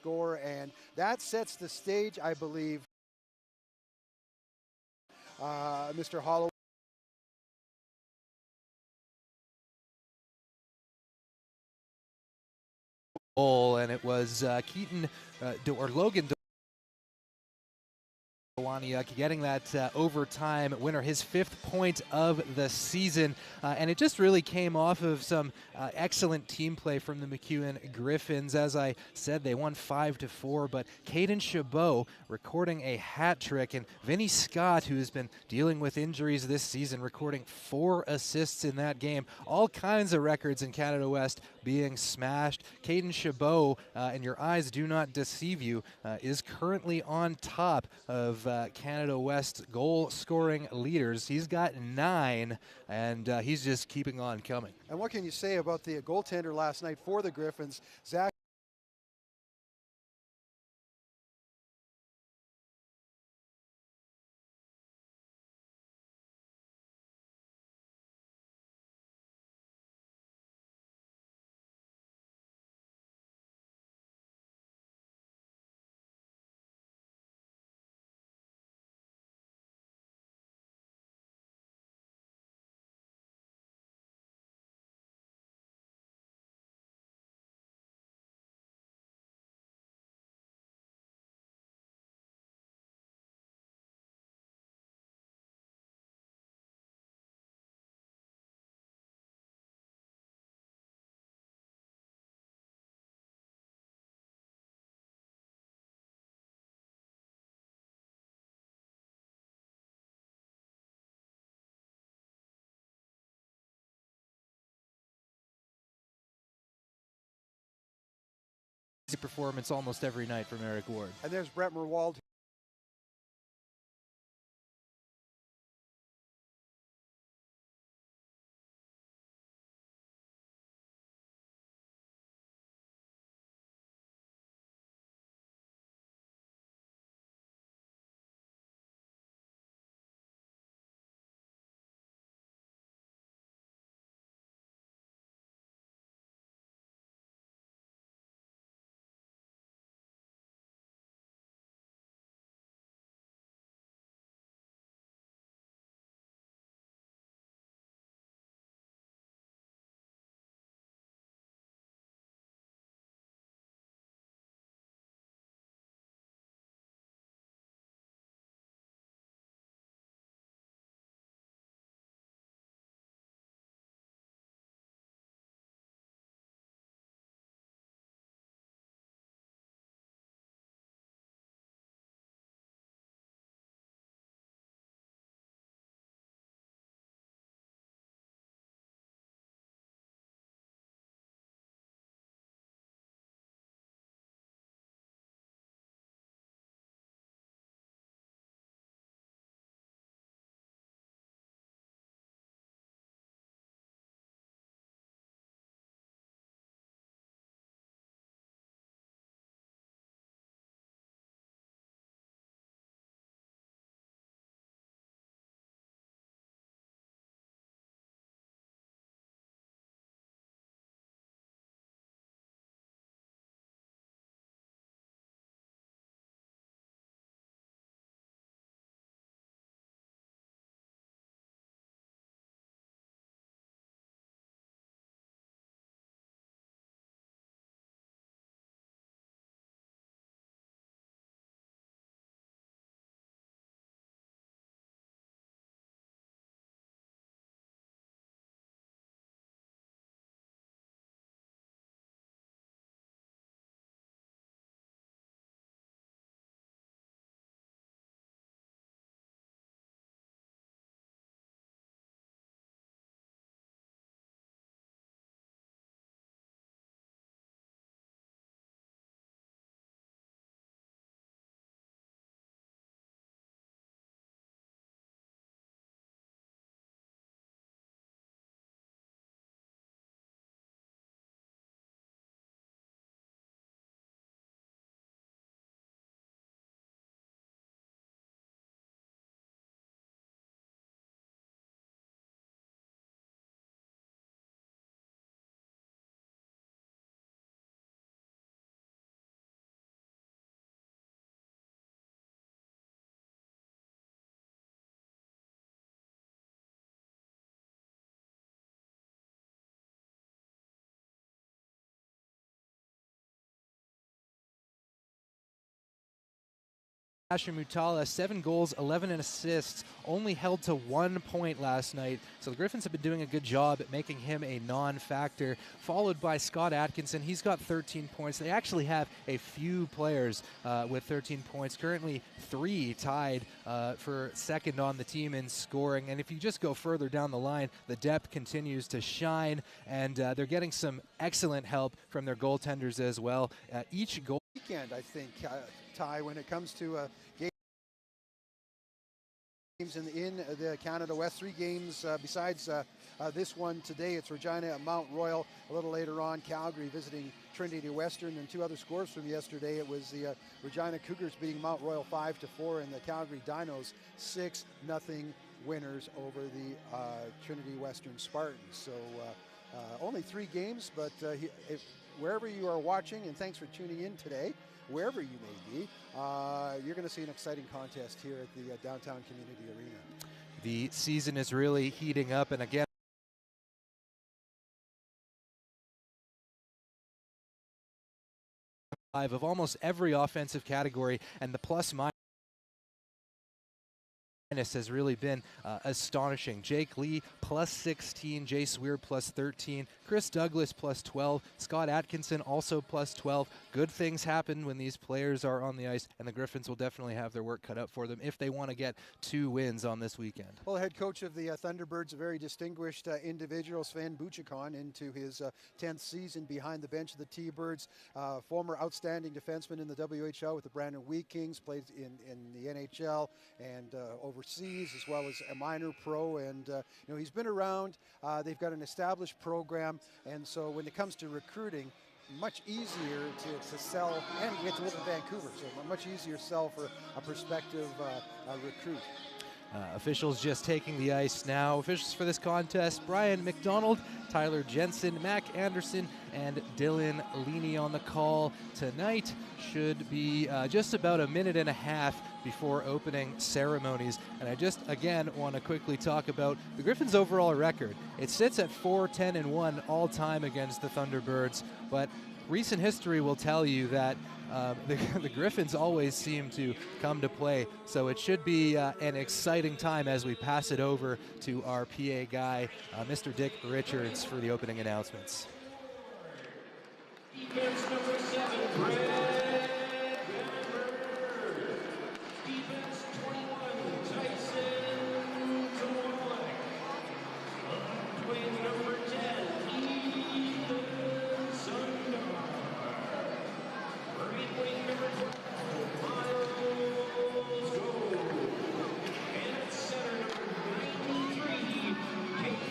score, and that sets the stage, I believe. Mr. Holloway. And it was Logan getting that overtime winner, his 5th point of the season, and it just really came off of some excellent team play from the MacEwan Griffins. As I said, they won 5-4, but Caden Chabot recording a hat trick, and Vinny Scott, who has been dealing with injuries this season, recording 4 assists in that game. All kinds of records in Canada West being smashed. Caden Chabot, and your eyes do not deceive you, is currently on top of Canada West goal scoring leaders. He's got 9, and he's just keeping on coming. And what can you say about the goaltender last night for the Griffins, Zach? Performance almost every night from Eric Ward. And there's Brett Merwald. Asher Mutala, 7 goals, 11 assists, only held to 1 point last night. So the Griffins have been doing a good job at making him a non-factor. Followed by Scott Atkinson, he's got 13 points. They actually have a few players with 13 points. Currently 3 tied for second on the team in scoring. And if you just go further down the line, the depth continues to shine, and they're getting some excellent help from their goaltenders as well. Each goal Weekend, I think, Ty, when it comes to games in the Canada West. 3 games besides this one today. It's Regina at Mount Royal. A little later on, Calgary visiting Trinity Western, and 2 other scores from yesterday. It was the Regina Cougars beating Mount Royal 5-4, and the Calgary Dinos 6-0 winners over the Trinity Western Spartans. So only 3 games, but wherever you are watching, and thanks for tuning in today, wherever you may be, you're going to see an exciting contest here at the Downtown Community Arena. The season is really heating up, and again, of almost every offensive category, and the plus-minus has really been astonishing. Jake Lee plus 16, Jay Sweer plus 13, Chris Douglas plus 12, Scott Atkinson also plus 12. Good things happen when these players are on the ice, and the Griffins will definitely have their work cut out for them if they want to get 2 wins on this weekend. Well, head coach of the Thunderbirds, a very distinguished individual, Sven Buchikon, into his 10th season behind the bench of the T-Birds. Former outstanding defenseman in the WHL with the Brandon Wheat Kings, played in the NHL and overseas, as well as a minor pro, and he's been around. They've got an established program, and so when it comes to recruiting, much easier to sell, and you get to live in Vancouver, so much easier sell for a prospective recruit. Officials just taking the ice now. Officials for this contest: Brian McDonald, Tyler Jensen, Mac Anderson, and Dylan Leaney on the call. Tonight should be just about a minute and a half before opening ceremonies. And I just, again, want to quickly talk about the Griffins' overall record. It sits at 4-10-1 all time against the Thunderbirds, but recent history will tell you that the Griffins always seem to come to play. So it should be an exciting time as we pass it over to our PA guy, Mr. Dick Richards, for the opening announcements. Defense number 7, Brad. Defense 21, Tyson Tomalek. Twin number 10, Ethan Sundar. Right wing number 12, Miles Gold. And center number 93, Kate.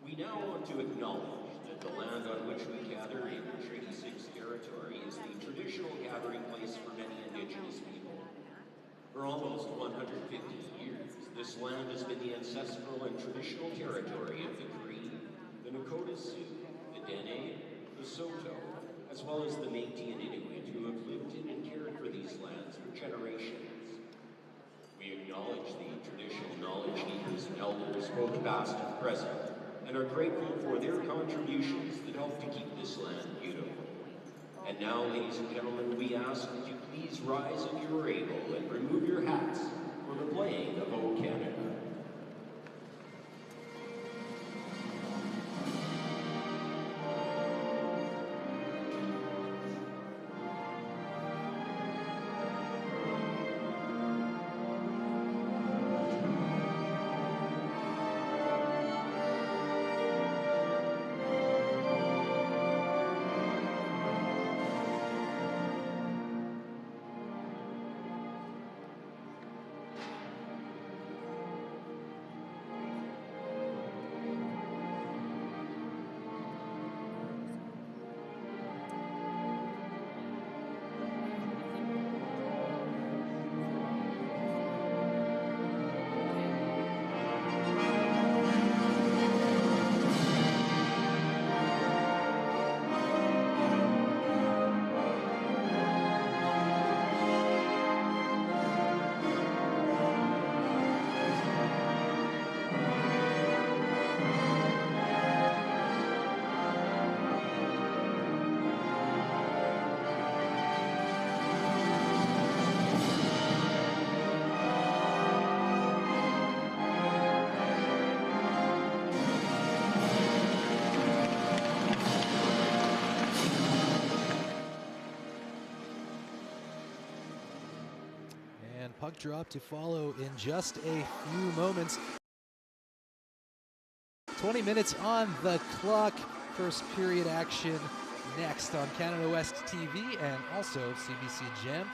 We now want to acknowledge that the land on which we gather in Treaty 6 territory is the traditional gathering place for many Indigenous people. For almost 150 years, this land has been the ancestral and traditional territory of the Cree, the Nakota Sioux, the Dene, the Saulteaux, as well as the Métis and Inuit who have lived in and cared for these lands for generations. We acknowledge the traditional knowledge keepers and elders, both past and present, and are grateful for their contributions that help to keep this land beautiful. And now, ladies and gentlemen, we ask that you please rise if you are able and remove your hats for the playing of O Canada. puck drop to follow in just a few moments. 20 minutes on the clock. First period action next on Canada West TV and also CBC Gem.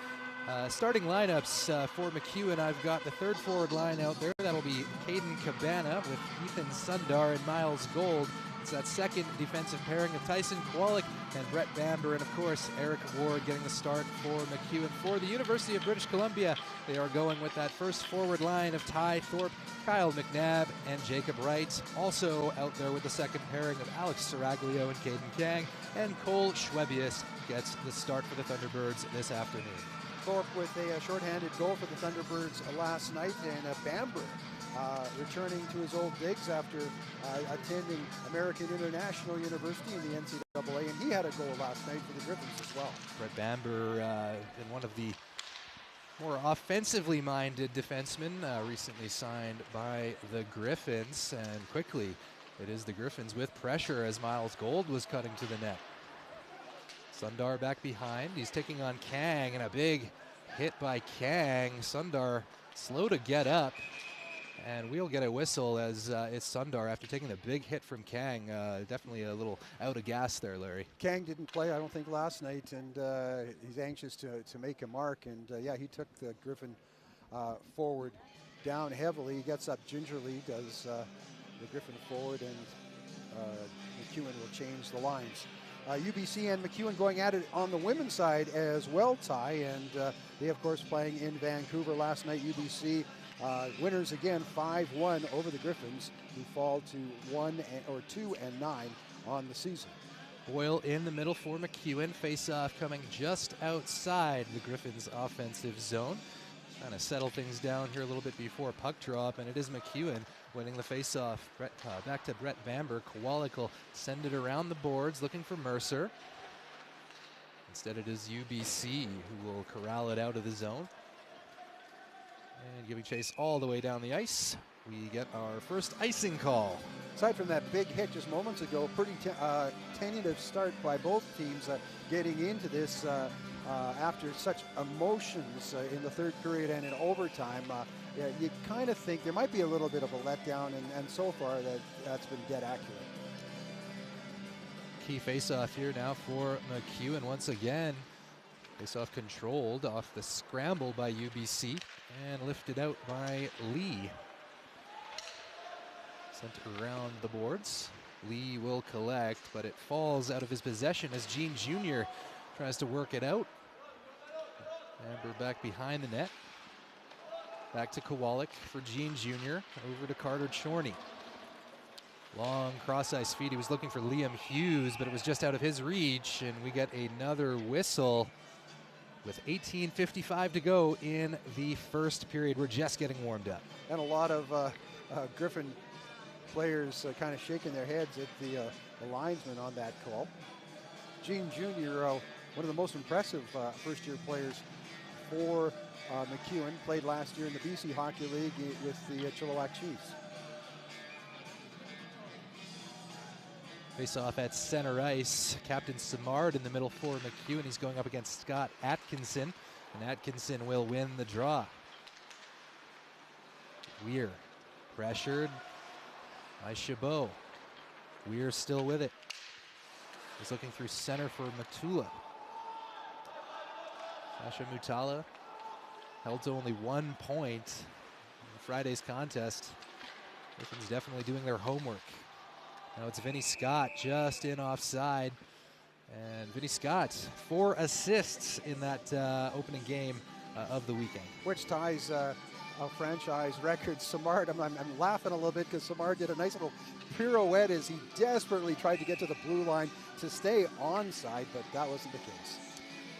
Starting lineups for MacEwan, I've got the third forward line out there. That'll be Caden Cabana with Ethan Sundar and Miles Gold. It's that second defensive pairing of Tyson Kowalik and Brett Bamber, and of course Eric Ward getting the start for MacEwan. For the University of British Columbia, they are going with that first forward line of Ty Thorpe, Kyle McNabb, and Jacob Wright. Also out there with the second pairing of Alex Saraglio and Caden Kang, and Cole Schwebius gets the start for the Thunderbirds this afternoon. Thorpe with a shorthanded goal for the Thunderbirds last night, and Bamber returning to his old digs after attending American International University in the NCAA, and he had a goal last night for the Griffins as well. Brett Bamber, been one of the more offensively minded defensemen, recently signed by the Griffins, and quickly it is the Griffins with pressure as Miles Gold was cutting to the net. Sundar back behind. He's taking on Kang, and a big hit by Kang. Sundar slow to get up, and we'll get a whistle as it's Sundar after taking a big hit from Kang. Definitely a little out of gas there, Larry. Kang didn't play, I don't think, last night, and he's anxious to make a mark. And yeah, he took the Griffin forward down heavily. He gets up gingerly, does the Griffin forward, and MacEwan will change the lines. UBC and MacEwan going at it on the women's side as well, Ty, and they, of course, playing in Vancouver last night. UBC winners again 5-1 over the Griffins, who fall to 2-9 on the season. Boyle in the middle for MacEwan. Face-off coming just outside the Griffins' offensive zone. Trying to settle things down here a little bit before puck drop, and it is MacEwan winning the face-off. Back to Brett Bamber. Kowalik will send it around the boards, looking for Mercer. Instead it is UBC who will corral it out of the zone. And giving chase all the way down the ice. We get our first icing call. Aside from that big hit just moments ago, pretty tentative start by both teams getting into this after such emotions in the third period and in overtime. You kind of think there might be a little bit of a letdown, and so far that's been dead accurate. Key face-off here now for MacEwan once again. Face-off controlled off the scramble by UBC and lifted out by Lee. Sent around the boards. Lee will collect, but it falls out of his possession as Gene Jr. tries to work it out. Amber back behind the net. Back to Kowalik for Gene Jr. Over to Carter Chorney. Long cross-ice feed. He was looking for Liam Hughes, but it was just out of his reach, and we get another whistle with 18:55 to go in the first period. We're just getting warmed up. And a lot of Griffin players kind of shaking their heads at the linesman on that call. Gene Jr., one of the most impressive first-year players for MacEwan, played last year in the BC Hockey League with the Chilliwack Chiefs. Face-off at center ice. Captain Simard in the middle for MacEwan. He's going up against Scott Atkinson, and Atkinson will win the draw. Weir pressured by Chabot. Weir still with it. He's looking through center for Matula. Sasha Mutala held to only 1 point in Friday's contest. Griffins definitely doing their homework. Now it's Vinny Scott just in offside. And Vinny Scott, 4 assists in that opening game of the weekend. Which ties a franchise record. Simard, I'm laughing a little bit because Simard did a nice little pirouette as he desperately tried to get to the blue line to stay onside, but that wasn't the case.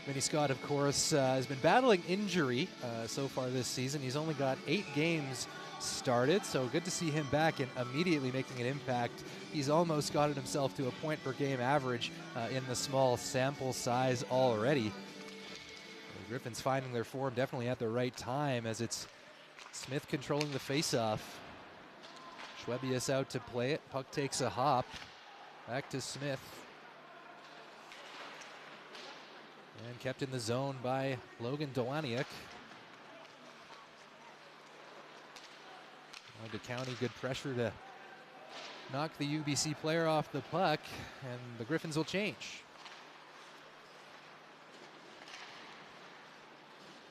Vinny Scott, of course, has been battling injury so far this season. He's only got 8 games started, so good to see him back and immediately making an impact. He's almost gotten himself to a point per game average in the small sample size already. The Griffins finding their form definitely at the right time as it's Smith controlling the face-off. Schwebius out to play it. Puck takes a hop. Back to Smith. And kept in the zone by Logan Dowaniuk. DeCounty, good pressure to knock the UBC player off the puck, and the Griffins will change.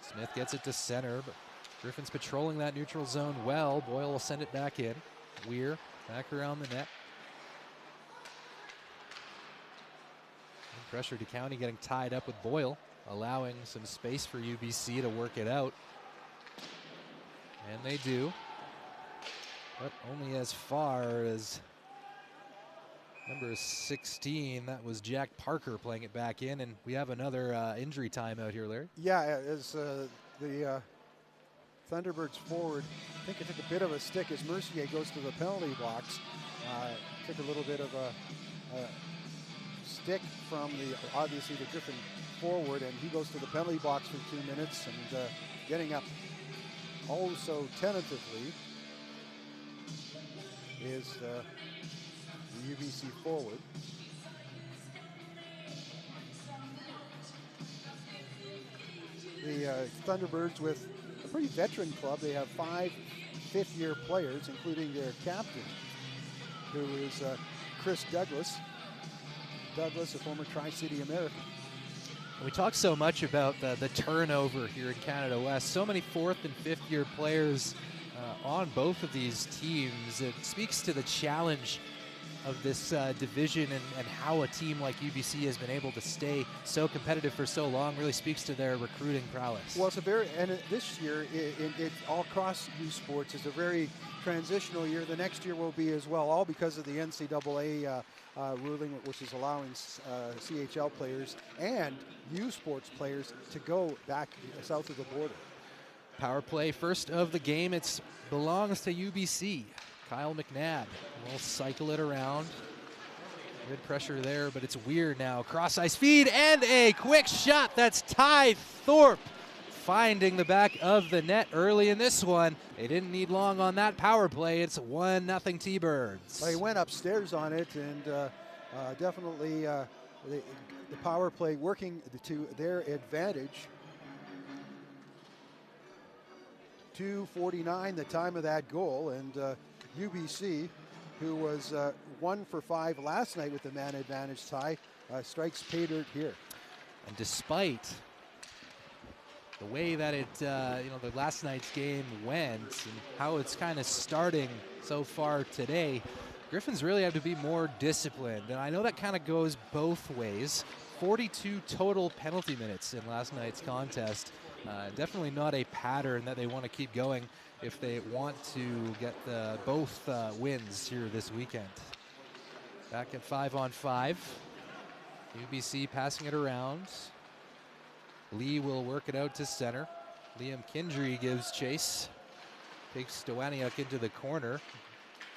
Smith gets it to center, but Griffins patrolling that neutral zone well. Boyle will send it back in. Weir back around the net. And pressure to County getting tied up with Boyle, allowing some space for UBC to work it out. And they do, but only as far as number 16. That was Jack Parker playing it back in, and we have another injury timeout here, Larry. Yeah, as the Thunderbirds forward, I think it took a bit of a stick as Mercier goes to the penalty box. Took a little bit of a stick from obviously the Griffin forward, and he goes to the penalty box for 2 minutes, and getting up also tentatively is the UBC forward. The Thunderbirds with a pretty veteran club. They have 5 fifth-year players, including their captain, who is Chris Douglas. Douglas, a former Tri-City American. We talk so much about the turnover here in Canada West. So many 4th and 5th-year players on both of these teams. It speaks to the challenge of this division, and how a team like UBC has been able to stay so competitive for so long. Really speaks to their recruiting prowess. Well, it's this year, it all across U Sports is a very transitional year. The next year will be as well, all because of the NCAA ruling, which is allowing CHL players and U Sports players to go back south of the border. Power play first of the game. It belongs to UBC. Kyle McNabb will cycle it around. Good pressure there, but it's Weir now. Cross ice feed and a quick shot. That's Ty Thorpe finding the back of the net early in this one. They didn't need long on that power play. It's 1-0 T-Birds. Well, he went upstairs on it, and definitely the power play working to their advantage. 2:49 the time of that goal, and UBC, who was 1 for 5 last night with the man advantage tie, strikes pay dirt here. And despite the way that the last night's game went and how it's kind of starting so far today, Griffins really have to be more disciplined. And I know that kind of goes both ways. 42 total penalty minutes in last night's contest. Definitely not a pattern that they want to keep going if they want to get both wins here this weekend. Back at 5-on-5. UBC passing it around. Lee will work it out to center. Liam Kindry gives chase. Takes Stewaniak into the corner.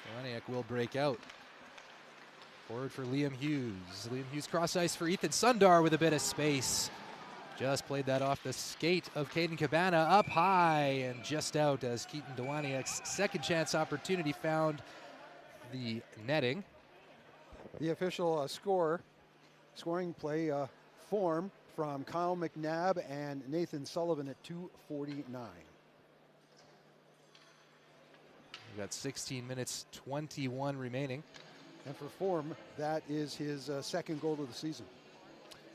Stewaniak will break out. Forward for Liam Hughes. Liam Hughes cross ice for Ethan Sundar with a bit of space. Just played that off the skate of Caden Cabana, up high and just out as Keaton Dewaniak's second chance opportunity found the netting. The official scoring play form from Kyle McNabb and Nathan Sullivan at 2:49. We've got 16 minutes, 21 remaining. And for form, that is his second goal of the season.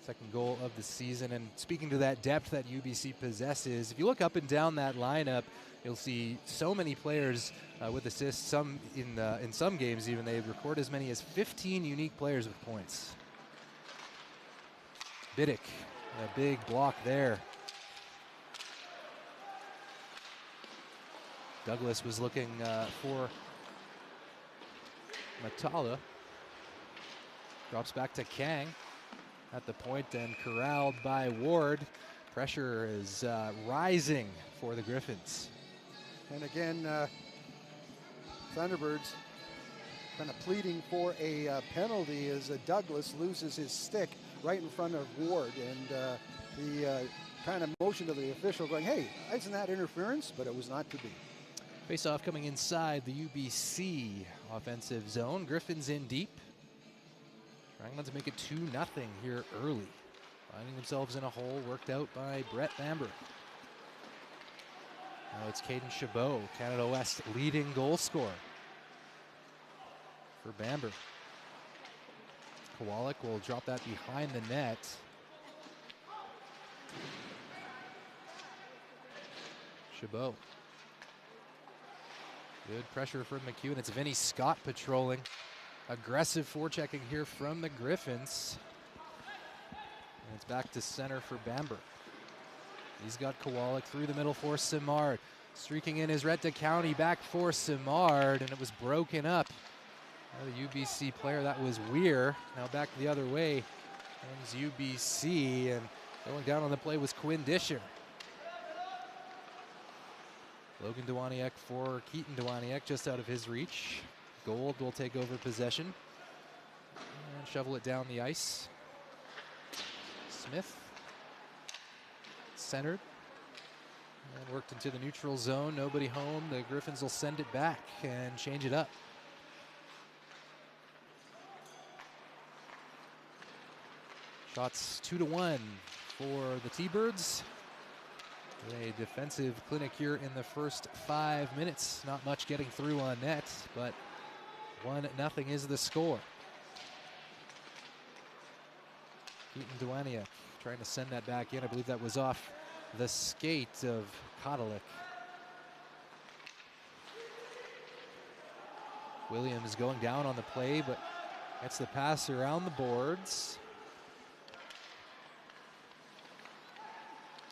Second goal of the season. And speaking to that depth that UBC possesses, if you look up and down that lineup, you'll see so many players with assists. Some in some games even they record as many as 15 unique players with points. Biddick, a big block there. Douglas was looking for Matala. Drops back to Kang at the point and corralled by Ward. Pressure is rising for the Griffins. And again, Thunderbirds kind of pleading for a penalty as Douglas loses his stick right in front of Ward, and the kind of motion of the official going, hey, isn't that interference? But it was not to be. Face-off coming inside the UBC offensive zone. Griffins in deep. Trying to make it 2-0 here early. Finding themselves in a hole worked out by Brett Bamber. Now it's Caden Chabot, Canada West leading goal scorer for Bamber. Kowalik will drop that behind the net. Chabot. Good pressure from MacEwan. It's Vinny Scott patrolling. Aggressive forechecking here from the Griffins. And it's back to center for Bamber. He's got Kowalik through the middle for Simard. Streaking in is Retta County, back for Simard, and it was broken up. The UBC player, that was Weir. Now back the other way comes UBC, and going down on the play was Quinn Disher. Logan Dwaniak for Keaton Dwaniak, just out of his reach. Gold will take over possession and shovel it down the ice. Smith centered and worked into the neutral zone. Nobody home. The Griffins will send it back and change it up. Shots 2-1 for the T-Birds. A defensive clinic here in the first 5 minutes. Not much getting through on net, but 1-0 is the score. Keaton Dwaniak trying to send that back in. I believe that was off the skate of Kowalik. Williams going down on the play, but gets the pass around the boards.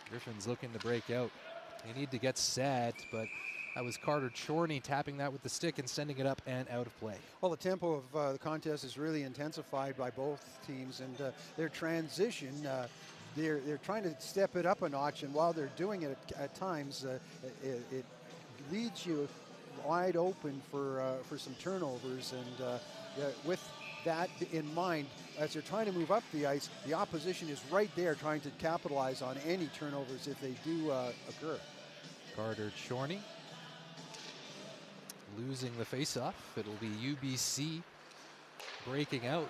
Griffins looking to break out. They need to get set, but that was Carter Chorney tapping that with the stick and sending it up and out of play. Well, the tempo of the contest is really intensified by both teams, and their transition, they're trying to step it up a notch, and while they're doing it at times, it leads you wide open for some turnovers, and with that in mind, as they're trying to move up the ice, the opposition is right there trying to capitalize on any turnovers if they do occur. Carter Chorney losing the faceoff. It'll be UBC breaking out,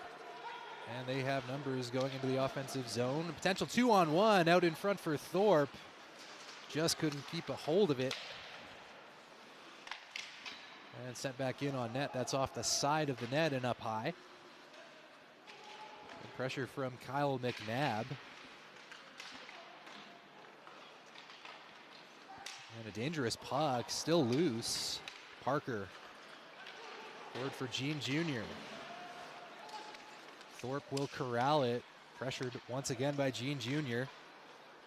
and they have numbers going into the offensive zone. Potential 2-on-1 out in front for Thorpe. Just couldn't keep a hold of it. And sent back in on net. That's off the side of the net and up high. Good pressure from Kyle McNabb. And a dangerous puck, still loose. Parker, forward for Gene Jr. Thorpe will corral it. Pressured once again by Gene Jr.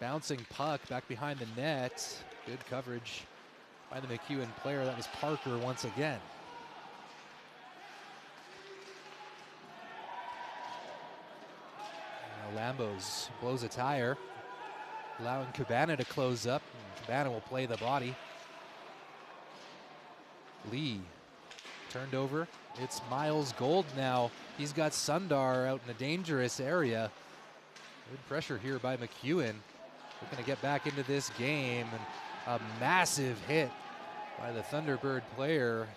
Bouncing puck back behind the net. Good coverage by the MacEwan player. That was Parker once again. Now Lambos blows a tire, allowing Cabana to close up. Cabana will play the body. Lee turned over. It's Miles Gold now. He's got Sundar out in a dangerous area. Good pressure here by MacEwan. Looking to get back into this game, and a massive hit by the Thunderbird player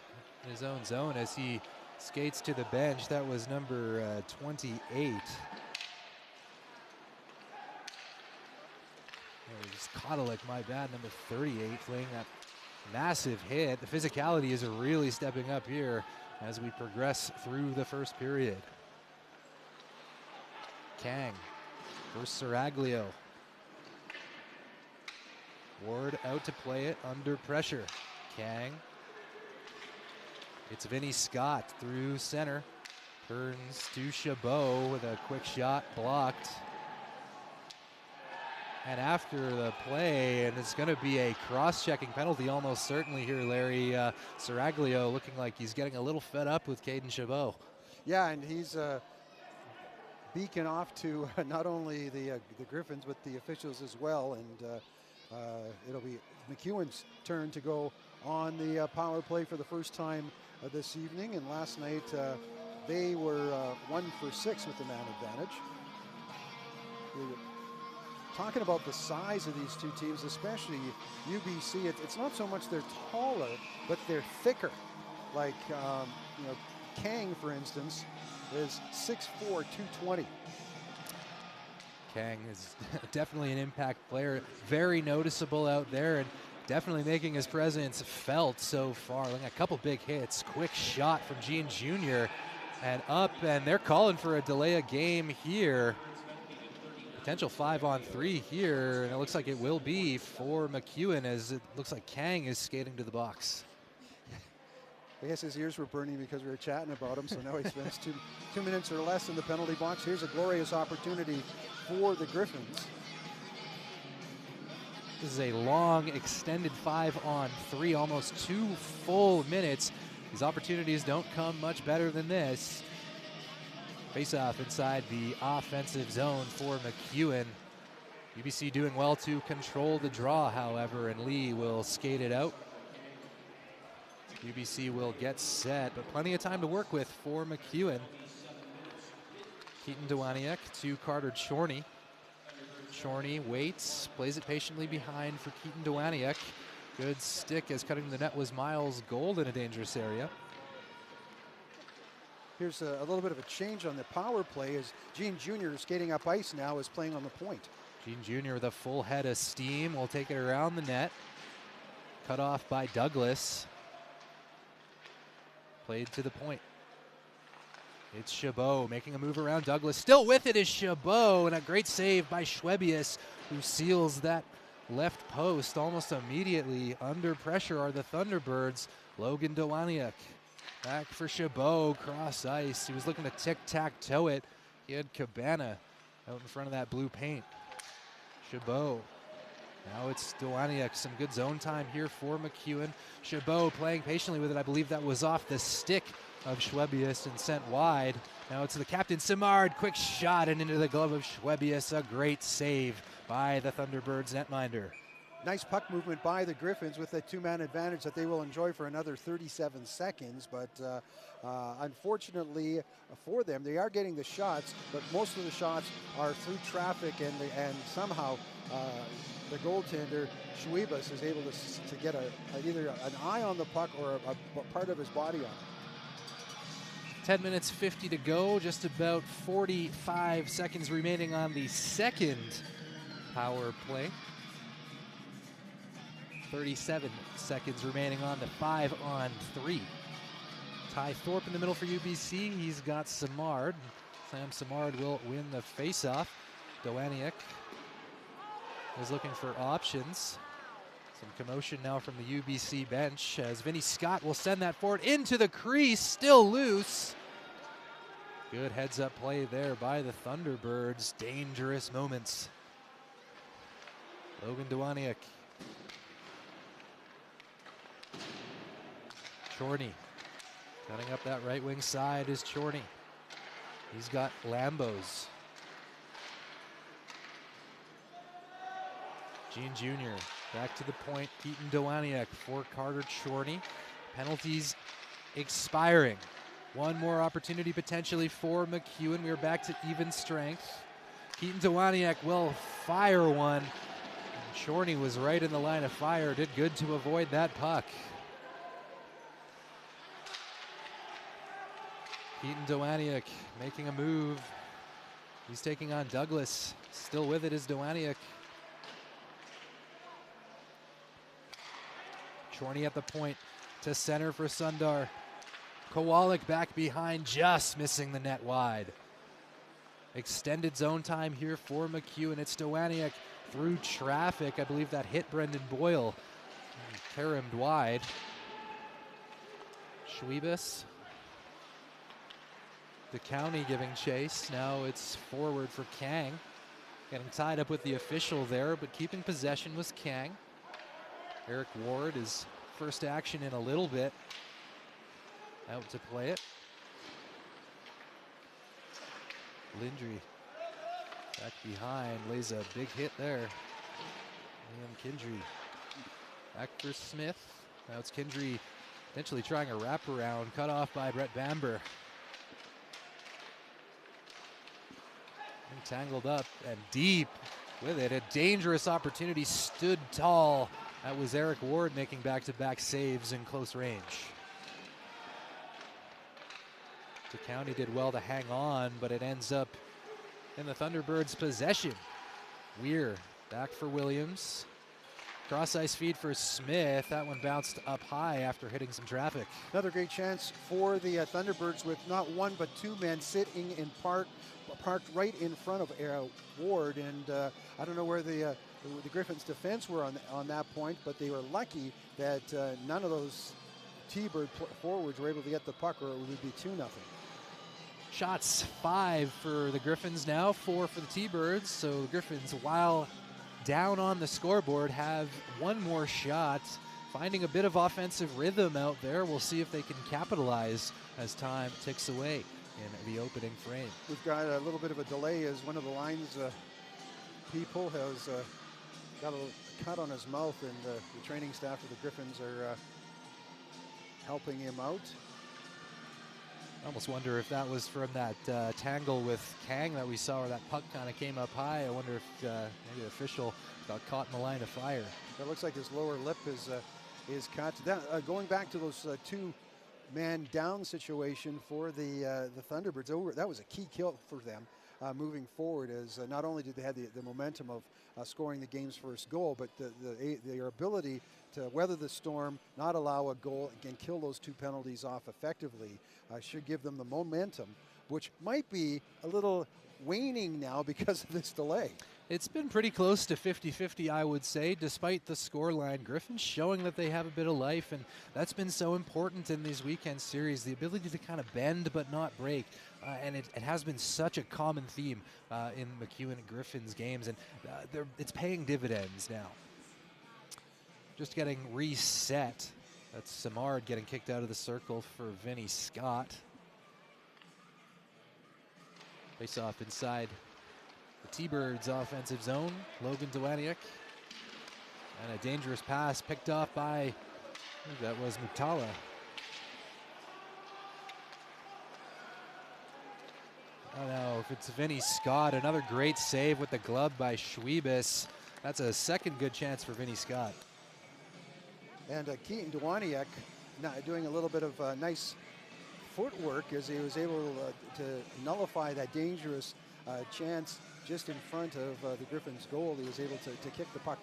in his own zone as he skates to the bench. That was number 28. It was Kowalik, my bad, number 38, playing that massive hit. The physicality is really stepping up here as we progress through the first period. Kang versus Saraglio. Ward out to play it under pressure. Kang. It's Vinny Scott through center. Turns to Chabot with a quick shot blocked. And after the play, and it's going to be a cross-checking penalty almost certainly here, Larry. Saraglio looking like he's getting a little fed up with Caden Chabot. Yeah, and he's beacon off to not only the Griffins, but the officials as well. And it'll be MacEwan's turn to go on the power play for the first time this evening. And last night, they were 1 for 6 with the man advantage. Talking about the size of these two teams, especially UBC, it's not so much they're taller, but they're thicker. Like, Kang, for instance, is 6'4", 220. Kang is definitely an impact player, very noticeable out there, and definitely making his presence felt so far. Looking at a couple big hits. Quick shot from Gene Jr. and up, and they're calling for a delay of game here. Potential 5-on-3 here, and it looks like it will be for MacEwan, as it looks like Kang is skating to the box. I guess his ears were burning because we were chatting about him, so now he spends two minutes or less in the penalty box. Here's a glorious opportunity for the Griffins. This is a long, extended 5-on-3, almost 2 full minutes. These opportunities don't come much better than this. Face-off inside the offensive zone for MacEwan. UBC doing well to control the draw, however, and Lee will skate it out. UBC will get set, but plenty of time to work with for MacEwan. Keaton Dowaniak to Carter Chorney. Chorney waits, plays it patiently behind for Keaton Dowaniak. Good stick, as cutting the net was Miles Gold in a dangerous area. Here's a little bit of a change on the power play as Gene Jr. skating up ice now is playing on the point. Gene Jr. with a full head of steam will take it around the net. Cut off by Douglas. Played to the point. It's Chabot making a move around Douglas. Still with it is Chabot, and a great save by Schwebius, who seals that left post almost immediately. Under pressure are the Thunderbirds. Logan Dowaniak back for Chabot, cross ice. He was looking to tic-tac-toe it. He had Cabana out in front of that blue paint. Chabot. Now it's Dowaniak. Some good zone time here for MacEwan. Chabot playing patiently with it. I believe that was off the stick of Schwebius and sent wide. Now it's the captain, Simard. Quick shot and into the glove of Schwebius. A great save by the Thunderbirds netminder. Nice puck movement by the Griffins with a two-man advantage that they will enjoy for another 37 seconds. But unfortunately for them, they are getting the shots, but most of the shots are through traffic, and somehow the goaltender, Schwebius, is able to get either an eye on the puck or a part of his body on it. 10 minutes 50 to go, just about 45 seconds remaining on the second power play. 37 seconds remaining on the 5-on-3. Ty Thorpe in the middle for UBC. He's got Simard. Sam Simard will win the faceoff. Dowaniak is looking for options. Some commotion now from the UBC bench as Vinny Scott will send that forward into the crease, still loose. Good heads-up play there by the Thunderbirds. Dangerous moments. Logan Dowaniak. Chorney. Cutting up that right wing side is Chorney. He's got Lambos. Gene Jr. back to the point. Keaton Dowaniak for Carter Chorney. Penalties expiring. One more opportunity potentially for MacEwan. We are back to even strength. Keaton Dowaniak will fire one. Chorney was right in the line of fire. Did good to avoid that puck. Keaton Dowaniak making a move. He's taking on Douglas. Still with it is Dowaniak. Chorney at the point to center for Sundar. Kowalik back behind, just missing the net wide. Extended zone time here for MacEwan. It's Dowaniak through traffic. I believe that hit Brendan Boyle. Caromed wide. Schwebius. The county giving chase. Now it's forward for Kang. Getting tied up with the official there, but keeping possession was Kang. Eric Ward is first action in a little bit. Out to play it. Lindry back behind, lays a big hit there. Liam Kindry back for Smith. Now it's Kindry potentially trying a wraparound, cut off by Brett Bamber. Tangled up and deep with it. A dangerous opportunity, stood tall. That was Eric Ward making back-to-back saves in close range. The county did well to hang on, but it ends up in the Thunderbirds' possession. Weir back for Williams. Cross ice feed for Smith. That one bounced up high after hitting some traffic. Another great chance for the Thunderbirds with not one but two men sitting in parked right in front of Ward, and I don't know where the Griffins defense were on that point, but they were lucky that none of those T-Bird forwards were able to get the puck, or it would be 2-0. Shots 5 for the Griffins now, 4 for the T-Birds. So the Griffins, while down on the scoreboard, have one more shot, finding a bit of offensive rhythm out there. We'll see if they can capitalize as time ticks away in the opening frame. We've got a little bit of a delay as one of the lines people has got a little cut on his mouth, and the training staff of the Griffins are helping him out. I almost wonder if that was from that tangle with Kang that we saw, where that puck kind of came up high. I wonder if maybe the official got caught in the line of fire. It looks like his lower lip is cut. Going back to those two-man down situation for the Thunderbirds, that was a key kill for them moving forward, as not only did they have the momentum of scoring the game's first goal, but their ability to weather the storm, not allow a goal, and kill those two penalties off effectively should give them the momentum, which might be a little waning now because of this delay. It's been pretty close to 50-50, I would say, despite the scoreline. Griffins showing that they have a bit of life, and that's been so important in these weekend series, the ability to kind of bend but not break. And it has been such a common theme in MacEwan Griffins games, and it's paying dividends now. Just getting reset. That's Samard getting kicked out of the circle for Vinny Scott. Face off inside the T-Birds offensive zone. Logan Dwaniak. And a dangerous pass picked off by, I think that was Mutala. Oh no, if it's Vinny Scott, another great save with the glove by Schwebus. That's a second good chance for Vinny Scott. And Keaton Dwaniak doing a little bit of nice footwork as he was able to nullify that dangerous chance just in front of the Griffins' goal. He was able to kick the puck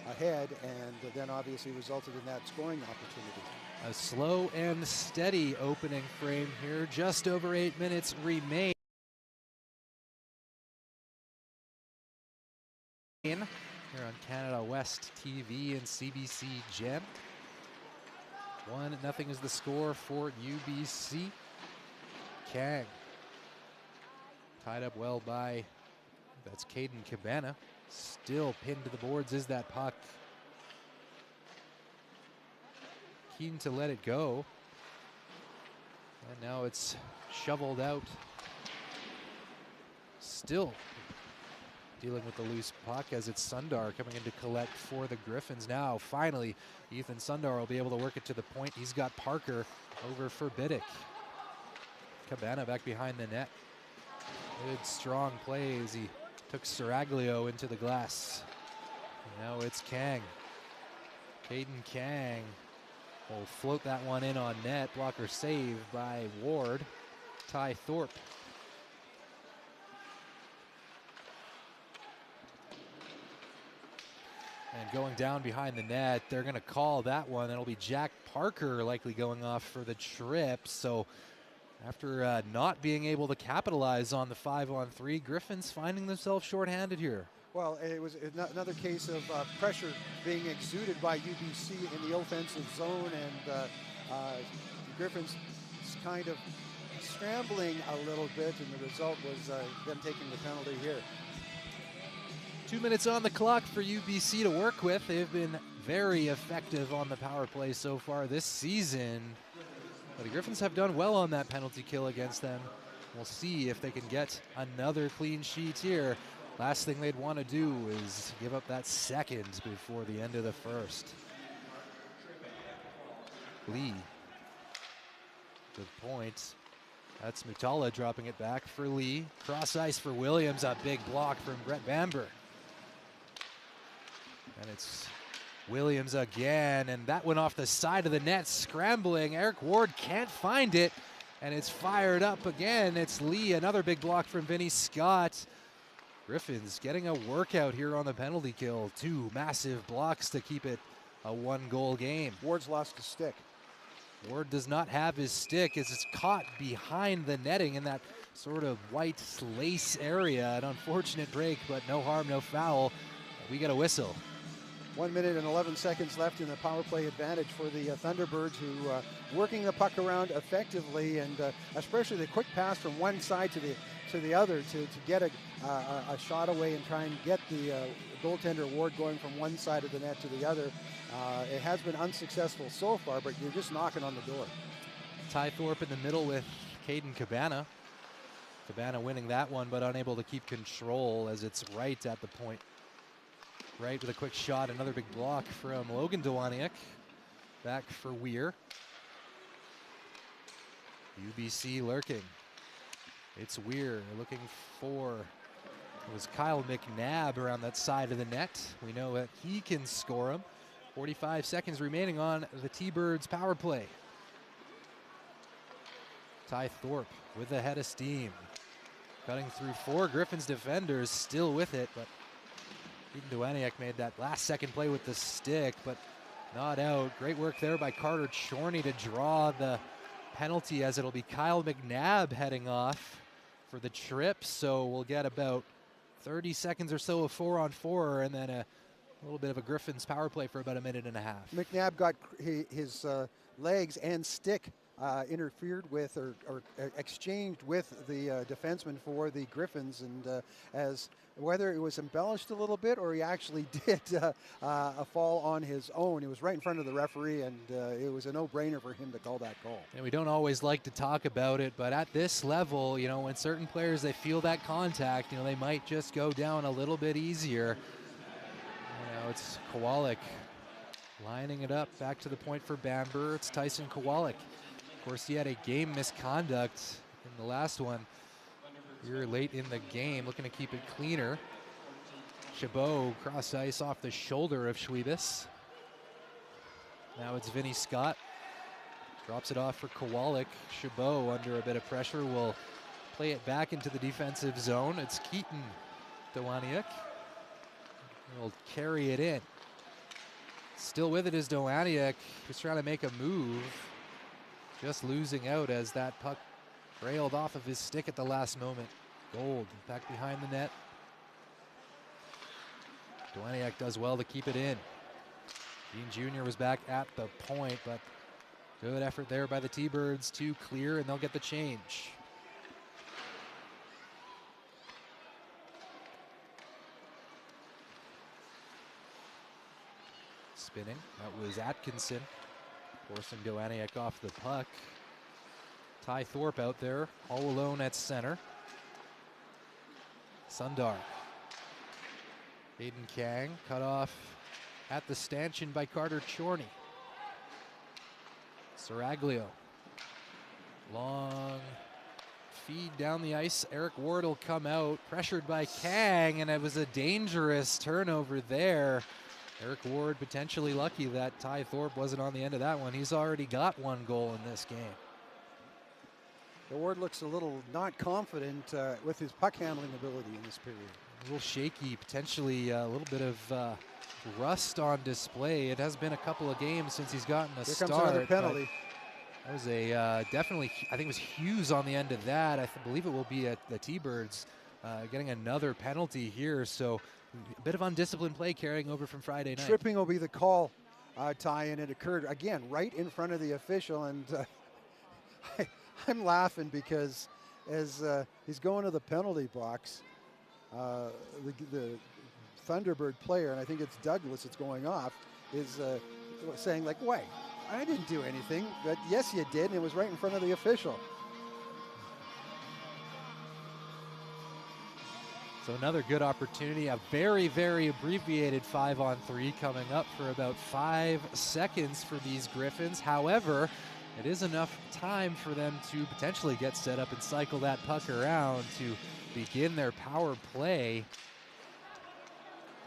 ahead, and then obviously resulted in that scoring opportunity. A slow and steady opening frame here. Just over 8 minutes remain. Here on Canada West TV and CBC Gem. 1-0 is the score for UBC. Kang tied up well by, that's Caden Cabana. Still pinned to the boards is that puck. Keen to let it go. And now it's shoveled out. Still dealing with the loose puck as it's Sundar coming in to collect for the Griffins. Now, finally, Ethan Sundar will be able to work it to the point. He's got Parker over for Biddick. Cabana back behind the net. Good, strong play as he took Saraglio into the glass. And now it's Kang. Caden Kang will float that one in on net. Blocker save by Ward. Ty Thorpe. And going down behind the net, they're going to call that one. It'll be Jack Parker likely going off for the trip. So after not being able to capitalize on the 5-on-3, Griffins finding themselves shorthanded here. Well, it was another case of pressure being exuded by UBC in the offensive zone, and the Griffins kind of scrambling a little bit, and the result was them taking the penalty here. 2 minutes on the clock for UBC to work with. They've been very effective on the power play so far this season. But the Griffins have done well on that penalty kill against them. We'll see if they can get another clean sheet here. Last thing they'd want to do is give up that second before the end of the first. Lee. Good point. That's Mutala dropping it back for Lee. Cross ice for Williams. A big block from Brett Bamber. And it's Williams again, and that went off the side of the net, scrambling. Eric Ward can't find it, and it's fired up again. It's Lee, another big block from Vinny Scott. Griffins getting a workout here on the penalty kill. 2 massive blocks to keep it a 1-goal game. Ward's lost his stick. Ward does not have his stick as it's caught behind the netting in that sort of white lace area. An unfortunate break, but no harm, no foul. We get a whistle. 1 minute and 11 seconds left in the power play advantage for the Thunderbirds, who working the puck around effectively, and especially the quick pass from one side to the other to get a shot away and try and get the goaltender Ward going from one side of the net to the other. It has been unsuccessful so far, but you're just knocking on the door. Ty Thorpe in the middle with Caden Cabana. Cabana winning that one, but unable to keep control as it's right at the point. Right with a quick shot, another big block from Logan Dewaniuk. Back for Weir. UBC lurking. It's Weir looking for, it was Kyle McNabb around that side of the net. We know that he can score them. 45 seconds remaining on the T-Birds power play. Ty Thorpe with a head of steam. Cutting through 4 Griffins defenders, still with it, but Eden Dewaniuk made that last second play with the stick, but not out. Great work there by Carter Chorney to draw the penalty, as it'll be Kyle McNabb heading off for the trip. So we'll get about 30 seconds or so of 4-on-4, and then a little bit of a Griffins power play for about a minute and a half. McNabb got his legs and stick interfered with or exchanged with the defenseman for the Griffins, and as whether it was embellished a little bit or he actually did a fall on his own, it was right in front of the referee, and it was a no-brainer for him to call that call. And we don't always like to talk about it, but at this level, you know, when certain players, they feel that contact, you know, they might just go down a little bit easier. You know, it's Kowalik lining it up back to the point for Bamber. It's Tyson Kowalik. Of course, he had a game misconduct in the last one here late in the game, looking to keep it cleaner. Chabot cross ice off the shoulder of Schwebis. Now it's Vinny Scott. Drops it off for Kowalik. Chabot under a bit of pressure will play it back into the defensive zone. It's Keaton Dewaniuk. He'll carry it in. Still with it is Dewaniuk. He's trying to make a move. Just losing out as that puck railed off of his stick at the last moment. Gold back behind the net. Dewaniuk does well to keep it in. Dean Jr. was back at the point, but good effort there by the T-Birds to clear, and they'll get the change. Spinning, that was Atkinson. Forcing Dewaniuk off the puck. Ty Thorpe out there, all alone at center. Sundar. Aiden Kang cut off at the stanchion by Carter Chorney. Saraglio. Long feed down the ice. Eric Ward will come out, pressured by Kang, and it was a dangerous turnover there. Eric Ward potentially lucky that Ty Thorpe wasn't on the end of that one. He's already got 1 goal in this game. Ward looks a little not confident with his puck handling ability in this period. A little shaky, potentially a little bit of rust on display. It has been a couple of games since he's gotten a start. Here comes another penalty. That was a definitely, I think it was Hughes on the end of that. I believe it will be the T-Birds getting another penalty here. So a bit of undisciplined play carrying over from Friday night. Tripping will be the call, Ty, and it occurred again right in front of the official, and I'm laughing because as he's going to the penalty box, the Thunderbird player, and I think it's Douglas that's going off, is saying like, wait, I didn't do anything, but yes you did, and it was right in front of the official. So another good opportunity, a very, very abbreviated 5-on-3 coming up for about 5 seconds for these Griffins. However, it is enough time for them to potentially get set up and cycle that puck around to begin their power play.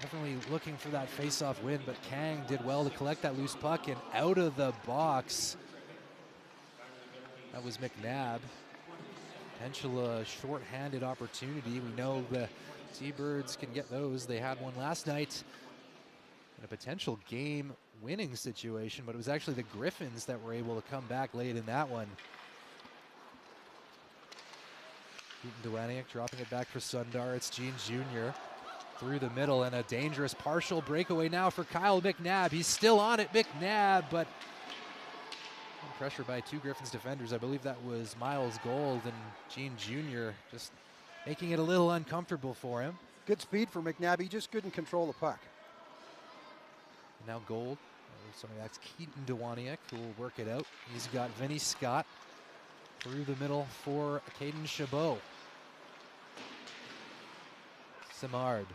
Definitely looking for that face-off win, but Kang did well to collect that loose puck and out of the box. That was McNabb. Potential short-handed opportunity. We know the T-Birds can get those. They had one last night in a potential game-winning situation, but it was actually the Griffins that were able to come back late in that one. Dwaniak dropping it back for Sundar. It's Gene Jr. through the middle, and a dangerous partial breakaway now for Kyle McNabb. He's still on it, McNabb, but pressure by two Griffins defenders. I believe that was Miles Gold, and Gene Jr. just making it a little uncomfortable for him. Good speed for McNabb. He just couldn't control the puck. Now Gold. Sorry, that's Keaton Dwaniak who will work it out. He's got Vinny Scott through the middle for Caden Chabot. Simard.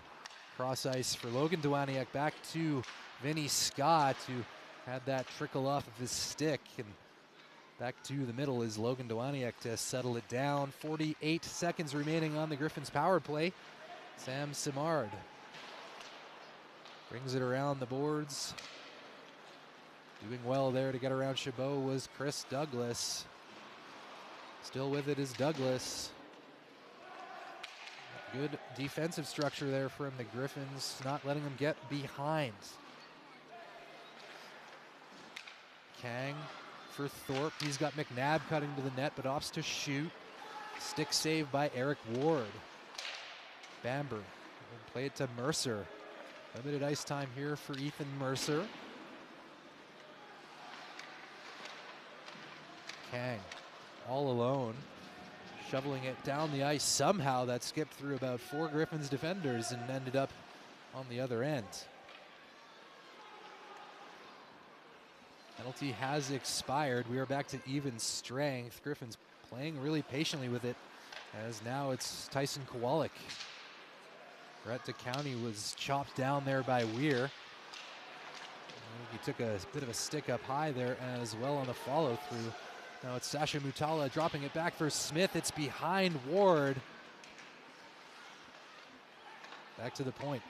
Cross ice for Logan Dwaniak. Back to Vinny Scott, who had that trickle off of his stick. And back to the middle is Logan Dwaniak to settle it down. 48 seconds remaining on the Griffins power play. Sam Simard brings it around the boards. Doing well there to get around Chabot was Chris Douglas. Still with it is Douglas. Good defensive structure there from the Griffins, not letting them get behind. Kang for Thorpe. He's got McNabb cutting to the net, but opts to shoot. Stick save by Eric Ward. Bamber will play it to Mercer. Limited ice time here for Ethan Mercer. Kang all alone, shoveling it down the ice. Somehow that skipped through about 4 Griffins defenders and ended up on the other end. Penalty has expired. We are back to even strength. Griffins playing really patiently with it, as now it's Tyson Kowalik. Brett DeCounty was chopped down there by Weir. He took a bit of a stick up high there as well on the follow through. Now it's Sasha Mutala dropping it back for Smith. It's behind Ward. Back to the point.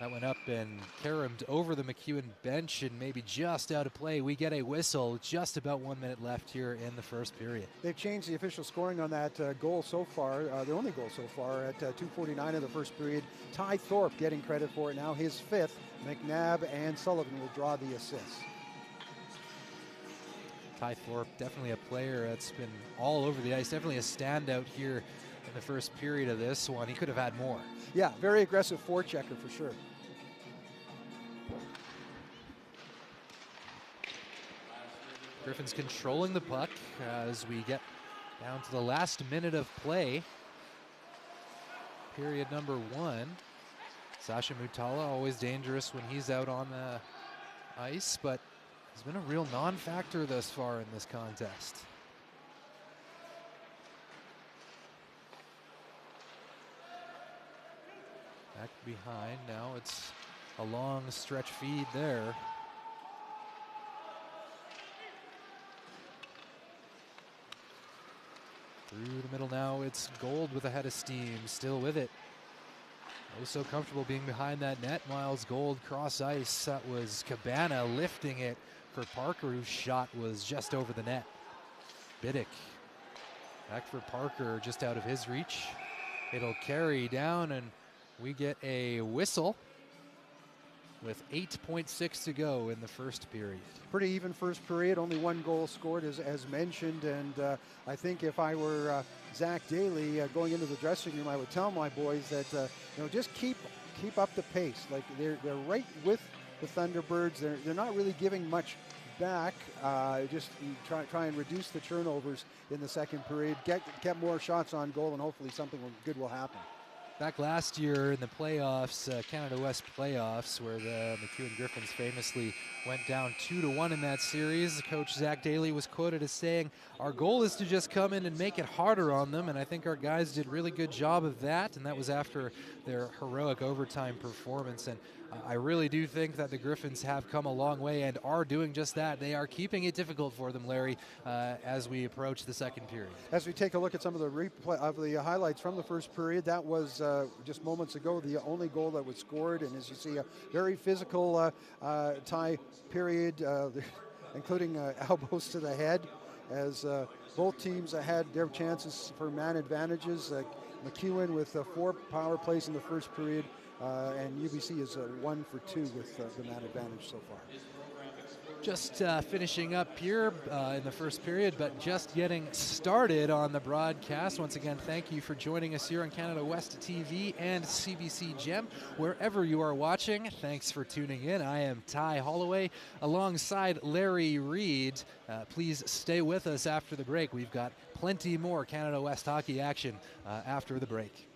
That went up and caromed over the MacEwan bench and maybe just out of play. We get a whistle, just about 1 minute left here in the first period. They've changed the official scoring on that goal so far, the only goal so far at 2:49 of the first period. Ty Thorpe getting credit for it now, his 5th. McNabb and Sullivan will draw the assists. Ty Thorpe, definitely a player that's been all over the ice, definitely a standout here in the first period of this one. He could have had more. Yeah, very aggressive forechecker for sure. Griffins controlling the puck as we get down to the last minute of play. Period number 1. Sasha Mutala, always dangerous when he's out on the ice, but has been a real non-factor thus far in this contest. Back behind, now it's a long stretch feed there. Through the middle now, it's Gold with a head of steam, still with it. Oh, so comfortable being behind that net. Miles Gold cross ice. That was Cabana lifting it for Parker, whose shot was just over the net. Biddick back for Parker, just out of his reach. It'll carry down, and we get a whistle with 8.6 to go in the first period. Pretty even first period, only 1 goal scored as mentioned, and I think if I were Zach Daly going into the dressing room, I would tell my boys that just keep up the pace. Like they're right with the Thunderbirds. They're not really giving much back. Just try and reduce the turnovers in the second period. Get more shots on goal, and hopefully something good will happen. Back last year in the playoffs, Canada West playoffs, where the MacEwan Griffins famously went down 2-1 in that series. Coach Zach Daly was quoted as saying, "Our goal is to just come in and make it harder on them," and I think our guys did a really good job of that, and that was after their heroic overtime performance. And I really do think that the Griffins have come a long way and are doing just that. They are keeping it difficult for them, Larry, as we approach the second period. As we take a look at some of the replay of the highlights from the first period, that was just moments ago the only goal that was scored, and as you see, a very physical tie period, including elbows to the head. as both teams had their chances for man advantages. MacEwan with 4 power plays in the first period, and UBC is 1 for 2 with the man advantage so far. Just finishing up here in the first period, but just getting started on the broadcast. Once again, thank you for joining us here on Canada West TV and CBC Gem. Wherever you are watching, thanks for tuning in. I am Ty Holloway alongside Larry Reed. Please stay with us after the break. We've got plenty more Canada West hockey action after the break.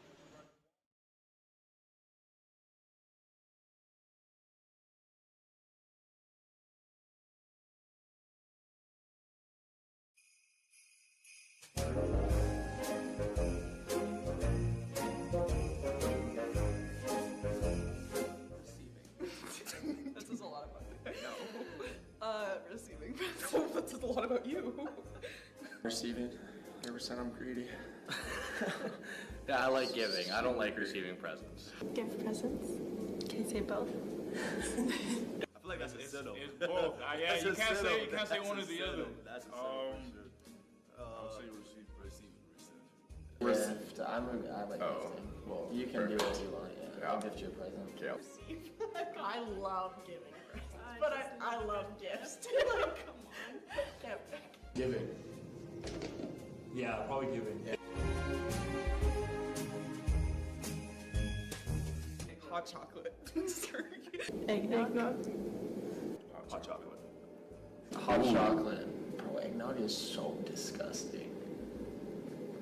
That says a lot about me. No. Receiving. That says a lot about you. Receiving. Ever said I'm greedy. Yeah, I like giving. I don't like receiving presents. Give presents. Can you say both? I feel like that's It's both. Yeah, you can't say one or the other. That's I'll say receive. Received. I like gifting. Well, you can do what you want. Yeah. I'll gift you a present. Okay. I love giving presents, but I love gifts too. Like, come on. Giving. Yeah, probably giving. Hot chocolate. Eggnog. Hot chocolate. Hot chocolate. Bro, eggnog is so disgusting.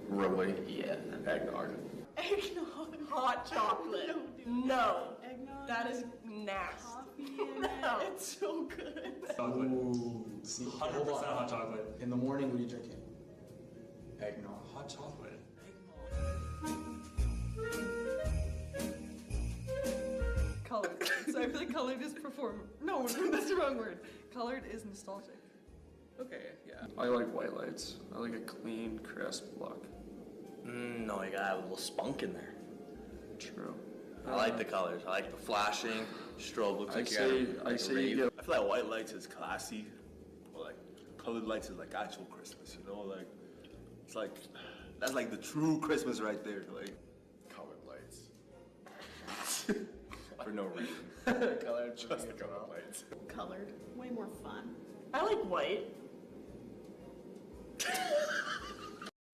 Really? Yeah. Eggnog. Eggnog. Hot chocolate. No. Eggnog. That is nasty. No. It's so good. Chocolate. Ooh. See, 100% hot chocolate. In the morning, what are you drinking? Eggnog. Hot chocolate. Colored. So I feel like colored is No, that's the wrong word. Colored is nostalgic. Okay, yeah. I like white lights. I like a clean, crisp look. No, you gotta have a little spunk in there. True. I like the colors. I like the flashing. Strobe looks like I say you get. I feel like white lights is classy, but like colored lights is like actual Christmas. You know, like it's like that's like the true Christmas right there. Like Colored lights. for no reason. Colored. Just the colored lights. Colored. Way more fun. I like white.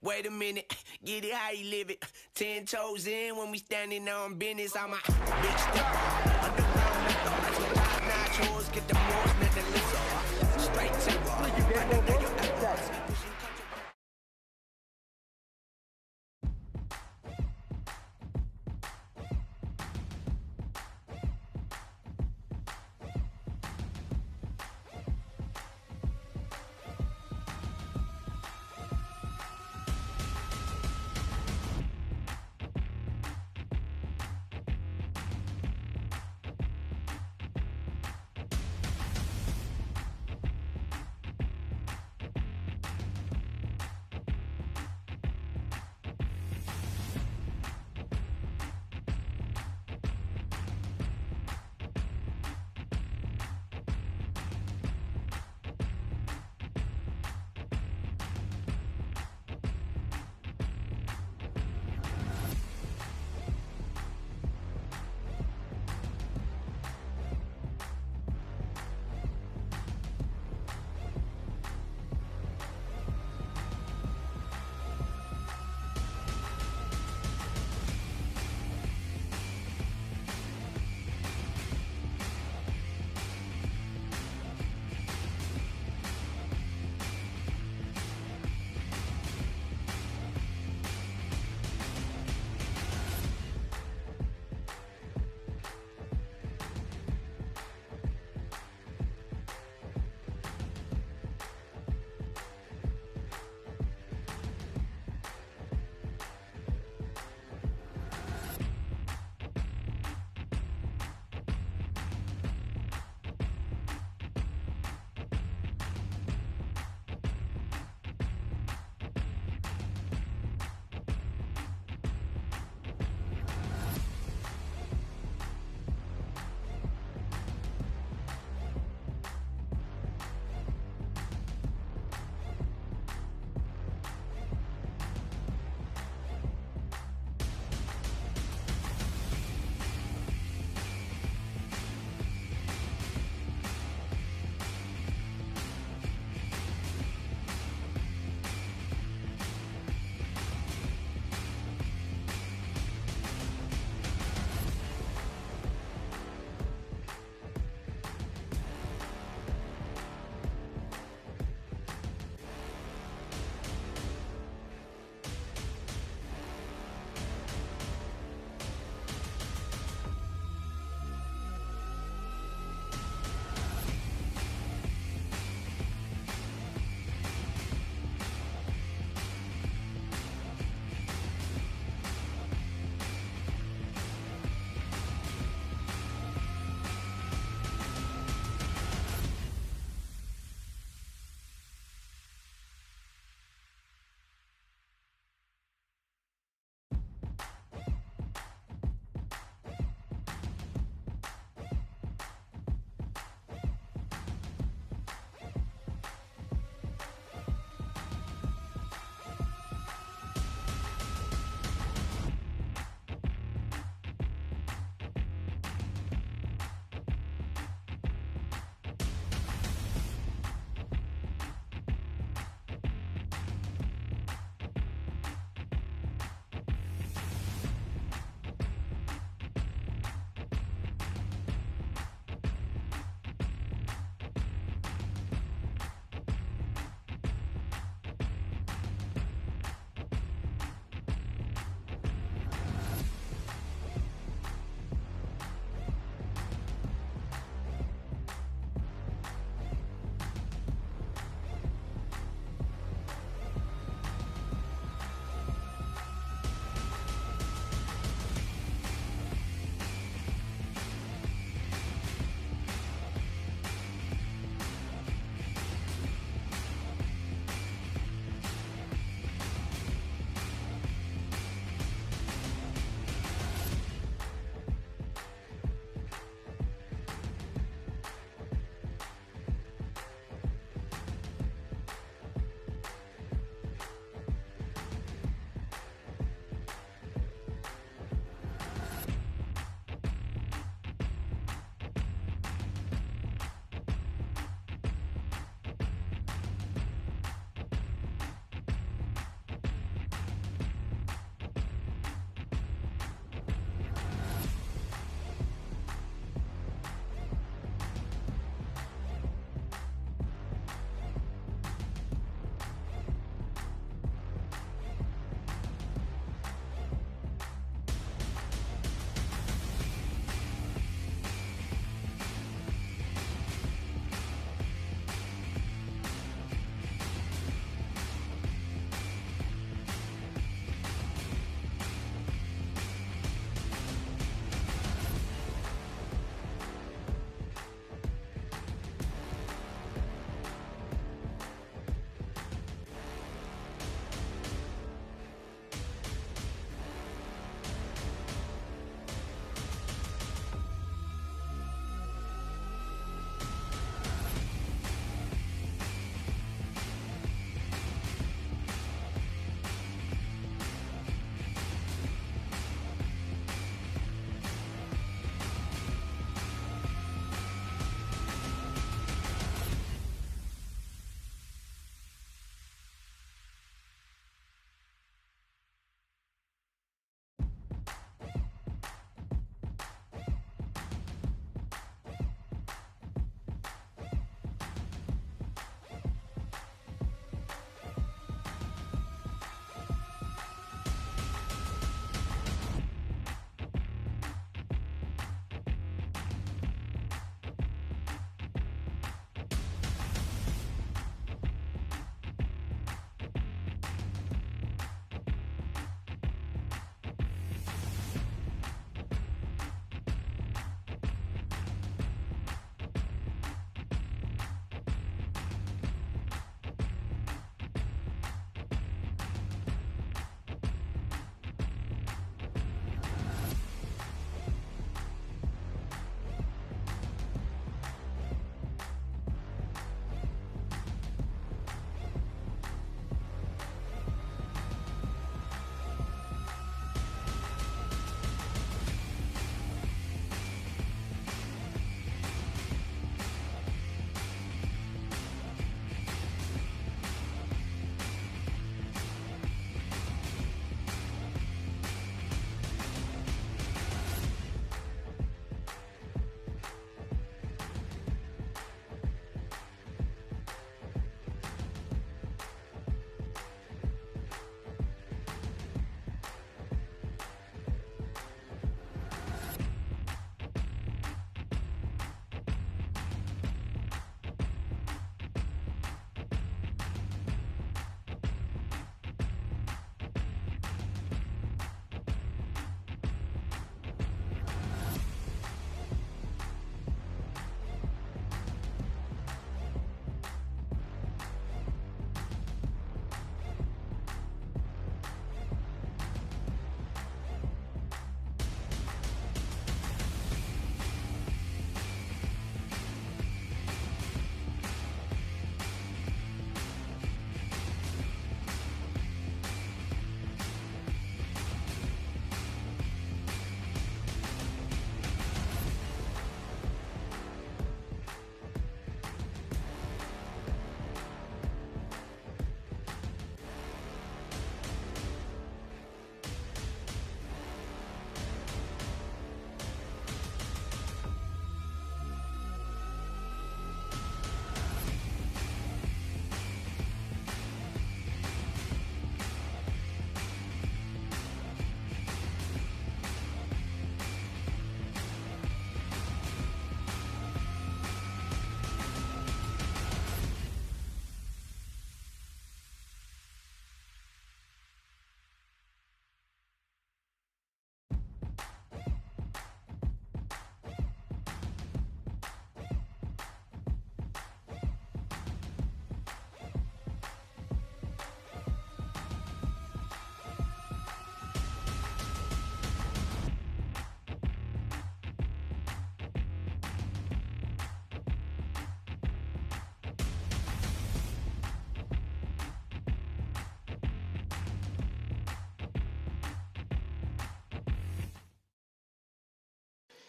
Wait a minute, get it how you live it. 10 toes in when we standing on business. I'm a big step. Underground methods with top-notch hoes, get the most than the list. Straight to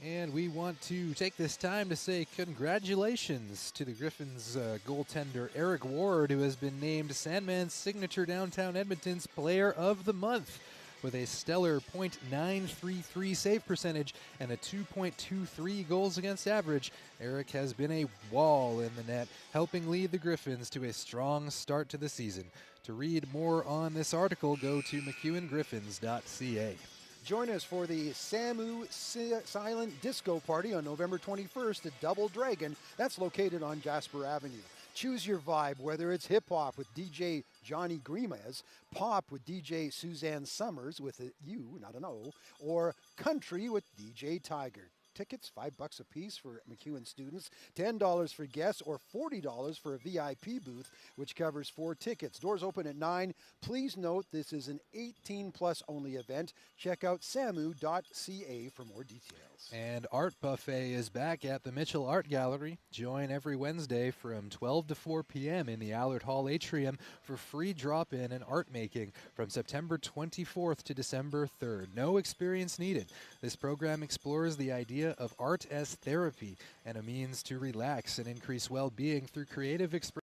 And we want to take this time to say congratulations to the Griffins goaltender Eric Ward, who has been named Sandman's Signature Downtown Edmonton's Player of the Month. With a stellar .933 save percentage and a 2.23 goals against average, Eric has been a wall in the net, helping lead the Griffins to a strong start to the season. To read more on this article, go to MacEwanGriffins.ca. Join us for the Samu Silent Disco Party on November 21st at Double Dragon. That's located on Jasper Avenue. Choose your vibe, whether it's hip-hop with DJ Johnny Grimez, pop with DJ Suzanne Summers with a U, not an O, or country with DJ Tiger. Tickets, $5 a piece for MacEwan students, $10 for guests, or $40 for a VIP booth, which covers 4 tickets. Doors open at 9. Please note this is an 18-plus only event. Check out samu.ca for more details. And Art Buffet is back at the Mitchell Art Gallery. Join every Wednesday from 12 to 4 p.m. in the Allard Hall atrium for free drop-in and art making from September 24th to December 3rd. No experience needed. This program explores the idea of art as therapy and a means to relax and increase well-being through creative expression.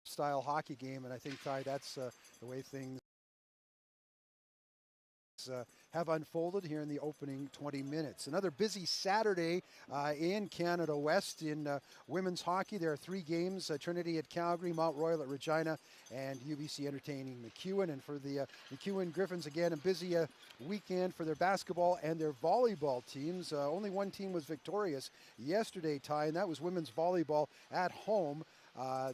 Style hockey game, and I think, Ty, that's the way things have unfolded here in the opening 20 minutes. Another busy Saturday in Canada West in women's hockey. There are 3 games, Trinity at Calgary, Mount Royal at Regina, and UBC entertaining MacEwan. And for the MacEwan Griffins, again, a busy weekend for their basketball and their volleyball teams. Only one team was victorious yesterday, Ty, and that was women's volleyball at home.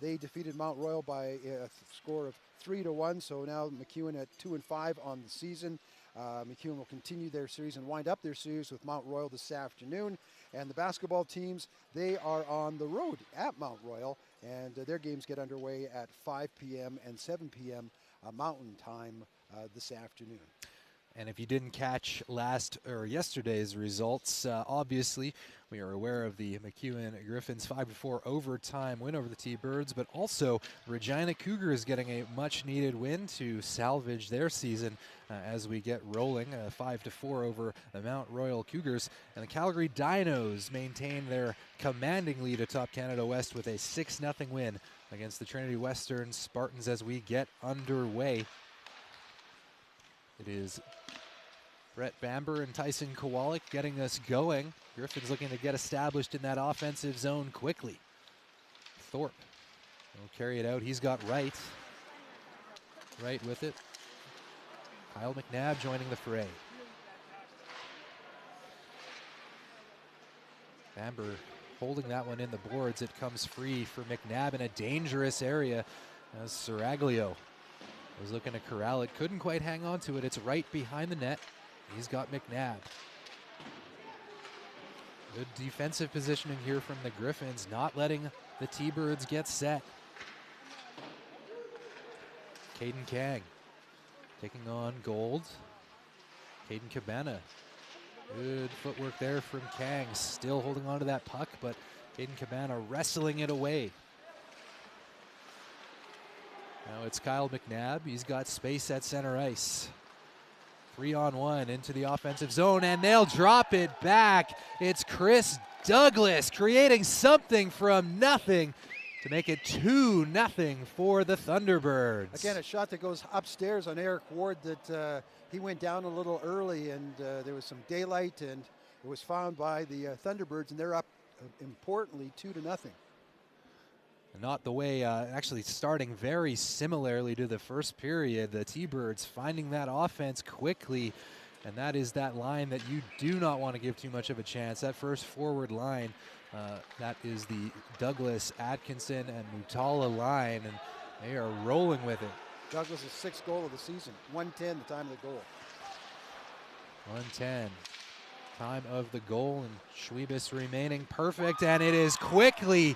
They defeated Mount Royal by a score of 3-1, so now MacEwan at 2-5 on the season. MacEwan will continue their series and wind up their series with Mount Royal this afternoon. And the basketball teams, they are on the road at Mount Royal, and their games get underway at 5 p.m. and 7 p.m. Mountain Time this afternoon. And if you didn't catch yesterday's results, obviously we are aware of the MacEwan Griffins 5-4 overtime win over the T-Birds, but also Regina Cougars getting a much-needed win to salvage their season as we get rolling, 5-4 over the Mount Royal Cougars. And the Calgary Dinos maintain their commanding lead atop Canada West with a 6-0 win against the Trinity Western Spartans as we get underway. It is Brett Bamber and Tyson Kowalik getting us going. Griffins looking to get established in that offensive zone quickly. Thorpe will carry it out. He's got right with it. Kyle McNabb joining the fray. Bamber holding that one in the boards. It comes free for McNabb in a dangerous area as Seraglio was looking to corral it. Couldn't quite hang on to it. It's right behind the net. He's got McNabb. Good defensive positioning here from the Griffins, not letting the T-Birds get set. Caden Kang taking on Gold. Caden Cabana. Good footwork there from Kang. Still holding on to that puck, but Caden Cabana wrestling it away. Now it's Kyle McNabb. He's got space at center ice. 3-on-1 into the offensive zone, and they'll drop it back. It's Chris Douglas creating something from nothing to make it 2-0 for the Thunderbirds. Again, a shot that goes upstairs on Eric Ward that he went down a little early, and there was some daylight, and it was found by the Thunderbirds, and they're up, importantly, 2-0. Not the way, actually starting very similarly to the first period. The T-Birds finding that offense quickly, and that is that line that you do not want to give too much of a chance. That first forward line, that is the Douglas, Atkinson, and Mutala line, and they are rolling with it. Douglas' 6th goal of the season, 1:10 the time of the goal. 1:10. Time of the goal, and Schwebis remaining perfect, and it is quickly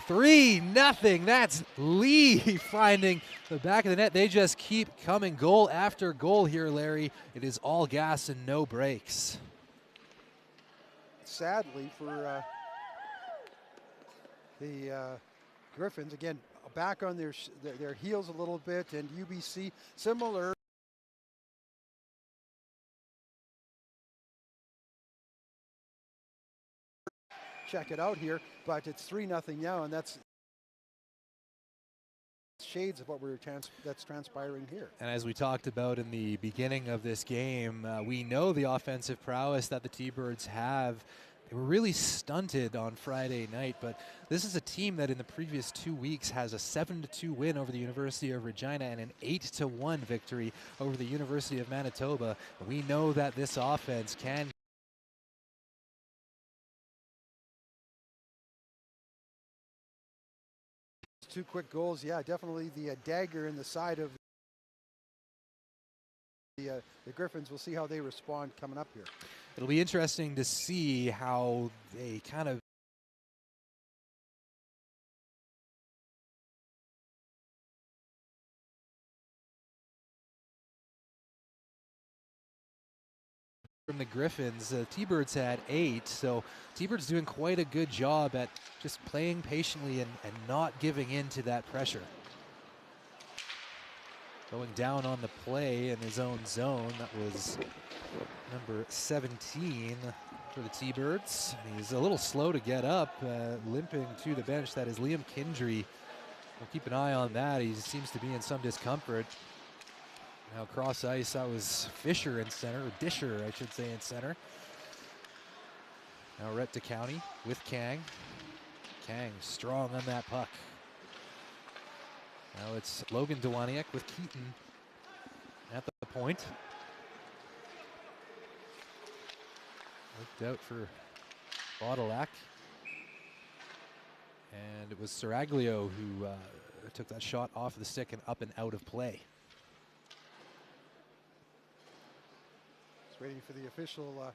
3-0. That's Lee finding the back of the net. They just keep coming goal after goal here, Larry. It is all gas and no brakes. Sadly for the Griffins, again, back on their heels a little bit, and UBC similar. Check it out here, but it's 3-0 now, and that's shades of what that's transpiring here. And as we talked about in the beginning of this game, we know the offensive prowess that the T-Birds have. They were really stunted on Friday night, but this is a team that in the previous 2 weeks has a 7-2 win over the University of Regina and an 8-1 victory over the University of Manitoba. We know that this offense can two quick goals, yeah, definitely the dagger in the side of the Griffins. We'll see how they respond coming up here. It'll be interesting to see how they kind of from the Griffins. T-Birds had 8, so T-Birds doing quite a good job at just playing patiently and not giving in to that pressure. Going down on the play in his own zone, that was number 17 for the T-Birds. He's a little slow to get up, limping to the bench. That is Liam Kindry. We'll keep an eye on that. He seems to be in some discomfort. Now cross ice, that was Fisher in center, or Disher, I should say, in center. Now Rhett DeCounty with Kang. Kang strong on that puck. Now it's Logan Dewaniak with Keaton at the point. Looked out for Bodilak. And it was Saraglio who took that shot off the stick and up and out of play. Waiting for the official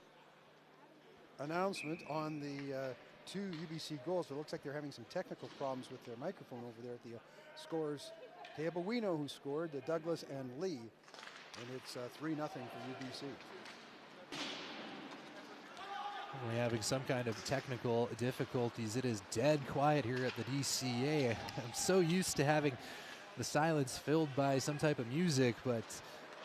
announcement on the 2 UBC goals. It looks like they're having some technical problems with their microphone over there at the scorers table. We know who scored, Douglas and Lee, and it's 3-0 for UBC. We're having some kind of technical difficulties. It is dead quiet here at the DCA. I'm so used to having the silence filled by some type of music, but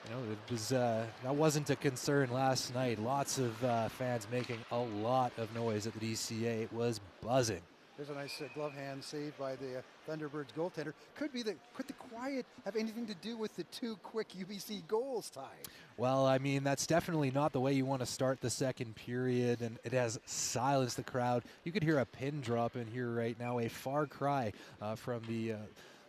you know, it was that wasn't a concern last night. Lots of fans making a lot of noise at the DCA. It was buzzing. There's a nice glove hand saved by the Thunderbirds goaltender. Could the quiet have anything to do with the 2 quick UBC goals, Ty? Well, I mean, that's definitely not the way you want to start the second period, and it has silenced the crowd. You could hear a pin drop in here right now, a far cry from the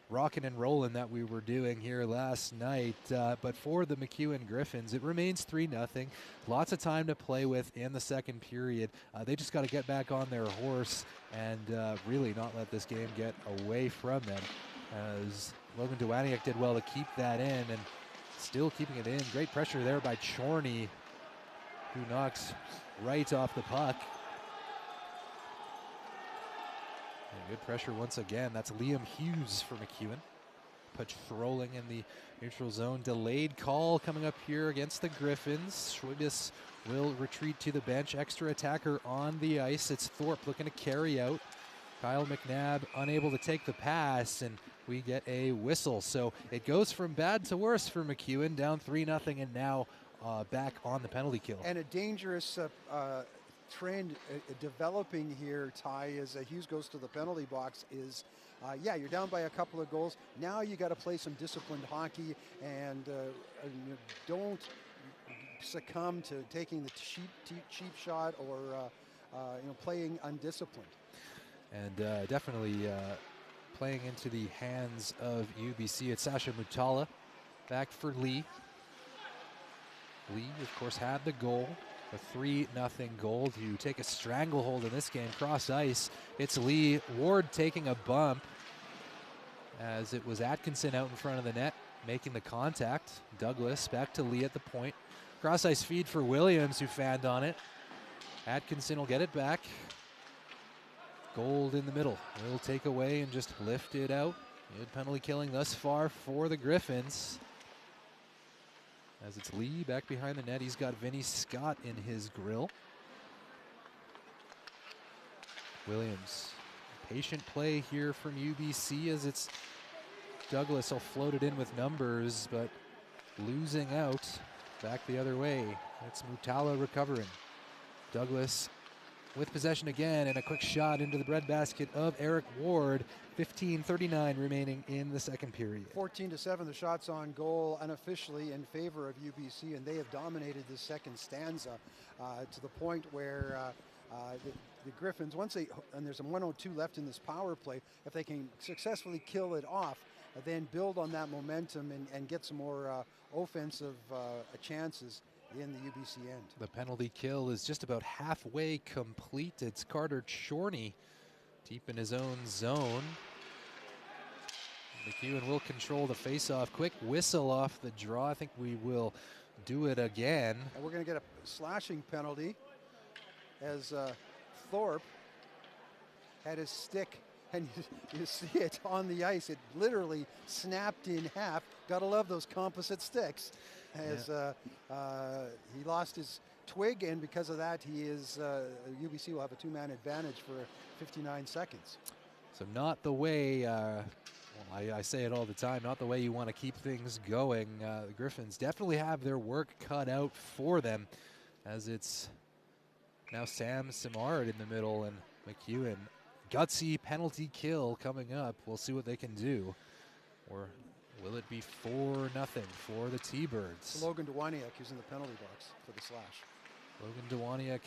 rockin' and rollin' that we were doing here last night. But for the MacEwan Griffins, it remains 3-0. Lots of time to play with in the second period. They just got to get back on their horse and really not let this game get away from them, as Logan Dewaniak did well to keep that in and still keeping it in. Great pressure there by Chorney, who knocks right off the puck. And good pressure once again. That's Liam Hughes for MacEwan. Patrolling in the neutral zone. Delayed call coming up here against the Griffins. Schwibis will retreat to the bench. Extra attacker on the ice. It's Thorpe looking to carry out. Kyle McNabb unable to take the pass, and we get a whistle. So it goes from bad to worse for MacEwan, down 3-0, and now back on the penalty kill. And a dangerous trend developing here, Ty, as Hughes goes to the penalty box is, yeah, you're down by a couple of goals. Now you got to play some disciplined hockey and don't succumb to taking the cheap shot or playing undisciplined. And definitely playing into the hands of UBC. It's Sasha Mutala back for Lee. Lee, of course, had the goal. A 3-0 goal to take a stranglehold in this game. Cross ice, it's Lee. Ward taking a bump as it was Atkinson out in front of the net making the contact. Douglas back to Lee at the point. Cross ice feed for Williams, who fanned on it. Atkinson will get it back. Gold in the middle. Will take away and just lift it out. Good penalty killing thus far for the Griffins. As it's Lee back behind the net. He's got Vinny Scott in his grill. Williams. Patient play here from UBC as it's Douglas will float it in with numbers, but losing out back the other way. It's Mutala recovering. Douglas with possession again and a quick shot into the breadbasket of Eric Ward. 15:39 remaining in the second period. 14-7, the shots on goal unofficially in favor of UBC, and they have dominated the second stanza to the point where the Griffins, and there's a 1:02 left in this power play, if they can successfully kill it off, then build on that momentum and get some more offensive chances in the UBC end. The penalty kill is just about halfway complete. It's Carter Chorney deep in his own zone. MacEwan will control the face-off. Quick whistle off the draw. I think we will do it again. And we're going to get a slashing penalty as Thorpe had his stick, and you see it on the ice. It literally snapped in half. Gotta love those composite sticks. As he lost his twig, and because of that, UBC will have a two-man advantage for 59 seconds. So not the way, I say it all the time, not the way you want to keep things going. The Griffins definitely have their work cut out for them, as it's now Sam Simard in the middle and MacEwan. Gutsy penalty kill coming up. We'll see what they can do. Or will it be 4-0 for the T-Birds? Logan Dwaniak using the penalty box for the slash. Logan Dwaniak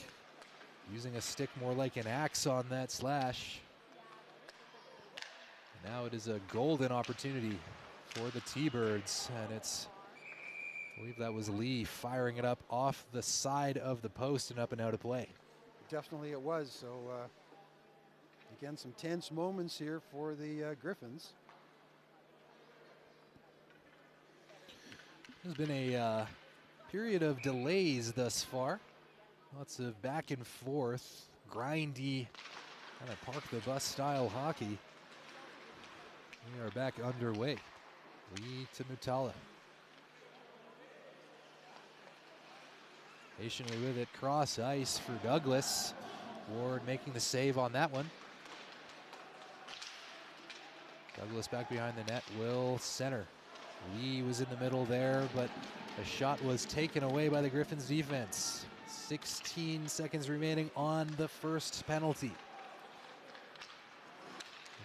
using a stick more like an axe on that slash. And now it is a golden opportunity for the T-Birds, and it's, I believe that was Lee firing it up off the side of the post and up and out of play. Definitely it was. So again, some tense moments here for the Griffins. There's been a period of delays thus far. Lots of back and forth, grindy, kind of park the bus style hockey. We are back underway. Lee to Mutala. Patiently with it, cross ice for Douglas. Ward making the save on that one. Douglas back behind the net, will center. Lee was in the middle there, but a shot was taken away by the Griffins defense. 16 seconds remaining on the first penalty.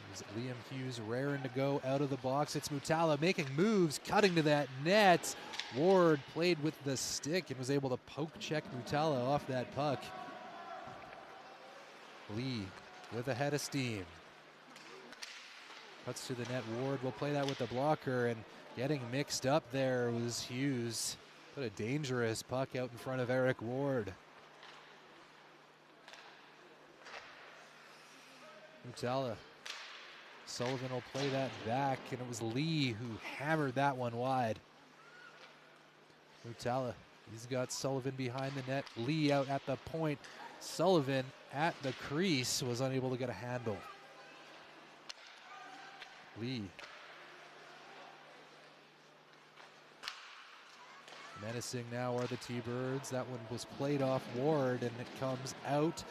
There's Liam Hughes raring to go out of the box. It's Mutala making moves, cutting to that net. Ward played with the stick and was able to poke check Mutala off that puck. Lee with a head of steam. Cuts to the net. Ward will play that with the blocker, and getting mixed up there was Hughes. What a dangerous puck out in front of Eric Ward. Mutala. Sullivan will play that back, and it was Lee who hammered that one wide. Mutala, he's got Sullivan behind the net. Lee out at the point. Sullivan at the crease was unable to get a handle. Lee. Menacing now are the T-Birds. That one was played off Ward, and it comes out.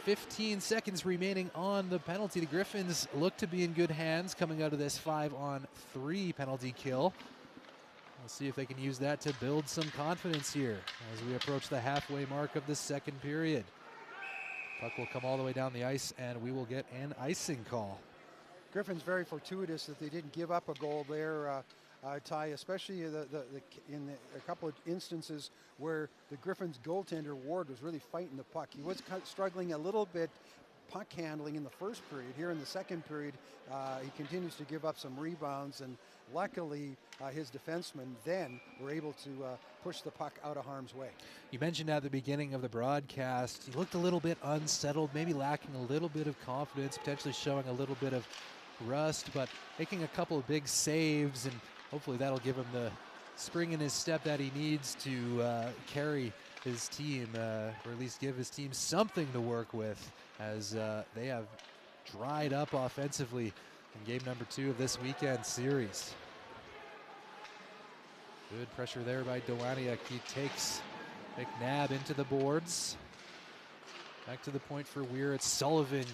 15 seconds remaining on the penalty. The Griffins look to be in good hands coming out of this 5-on-3 penalty kill. We'll see if they can use that to build some confidence here as we approach the halfway mark of the second period. Puck will come all the way down the ice, and we will get an icing call. Griffins very fortuitous that they didn't give up a goal there, Ty, especially in a couple of instances where the Griffins goaltender Ward was really fighting the puck. He was struggling a little bit puck handling in the first period. Here in the second period, he continues to give up some rebounds, and luckily his defensemen then were able to push the puck out of harm's way. You mentioned at the beginning of the broadcast, he looked a little bit unsettled, maybe lacking a little bit of confidence, potentially showing a little bit of rust, but making a couple of big saves, and hopefully that'll give him the spring in his step that he needs to carry his team, or at least give his team something to work with, as they have dried up offensively in game number 2 of this weekend series. Good pressure there by Dowaniak. He takes McNabb into the boards. Back to the point for Weir. It's Sullivan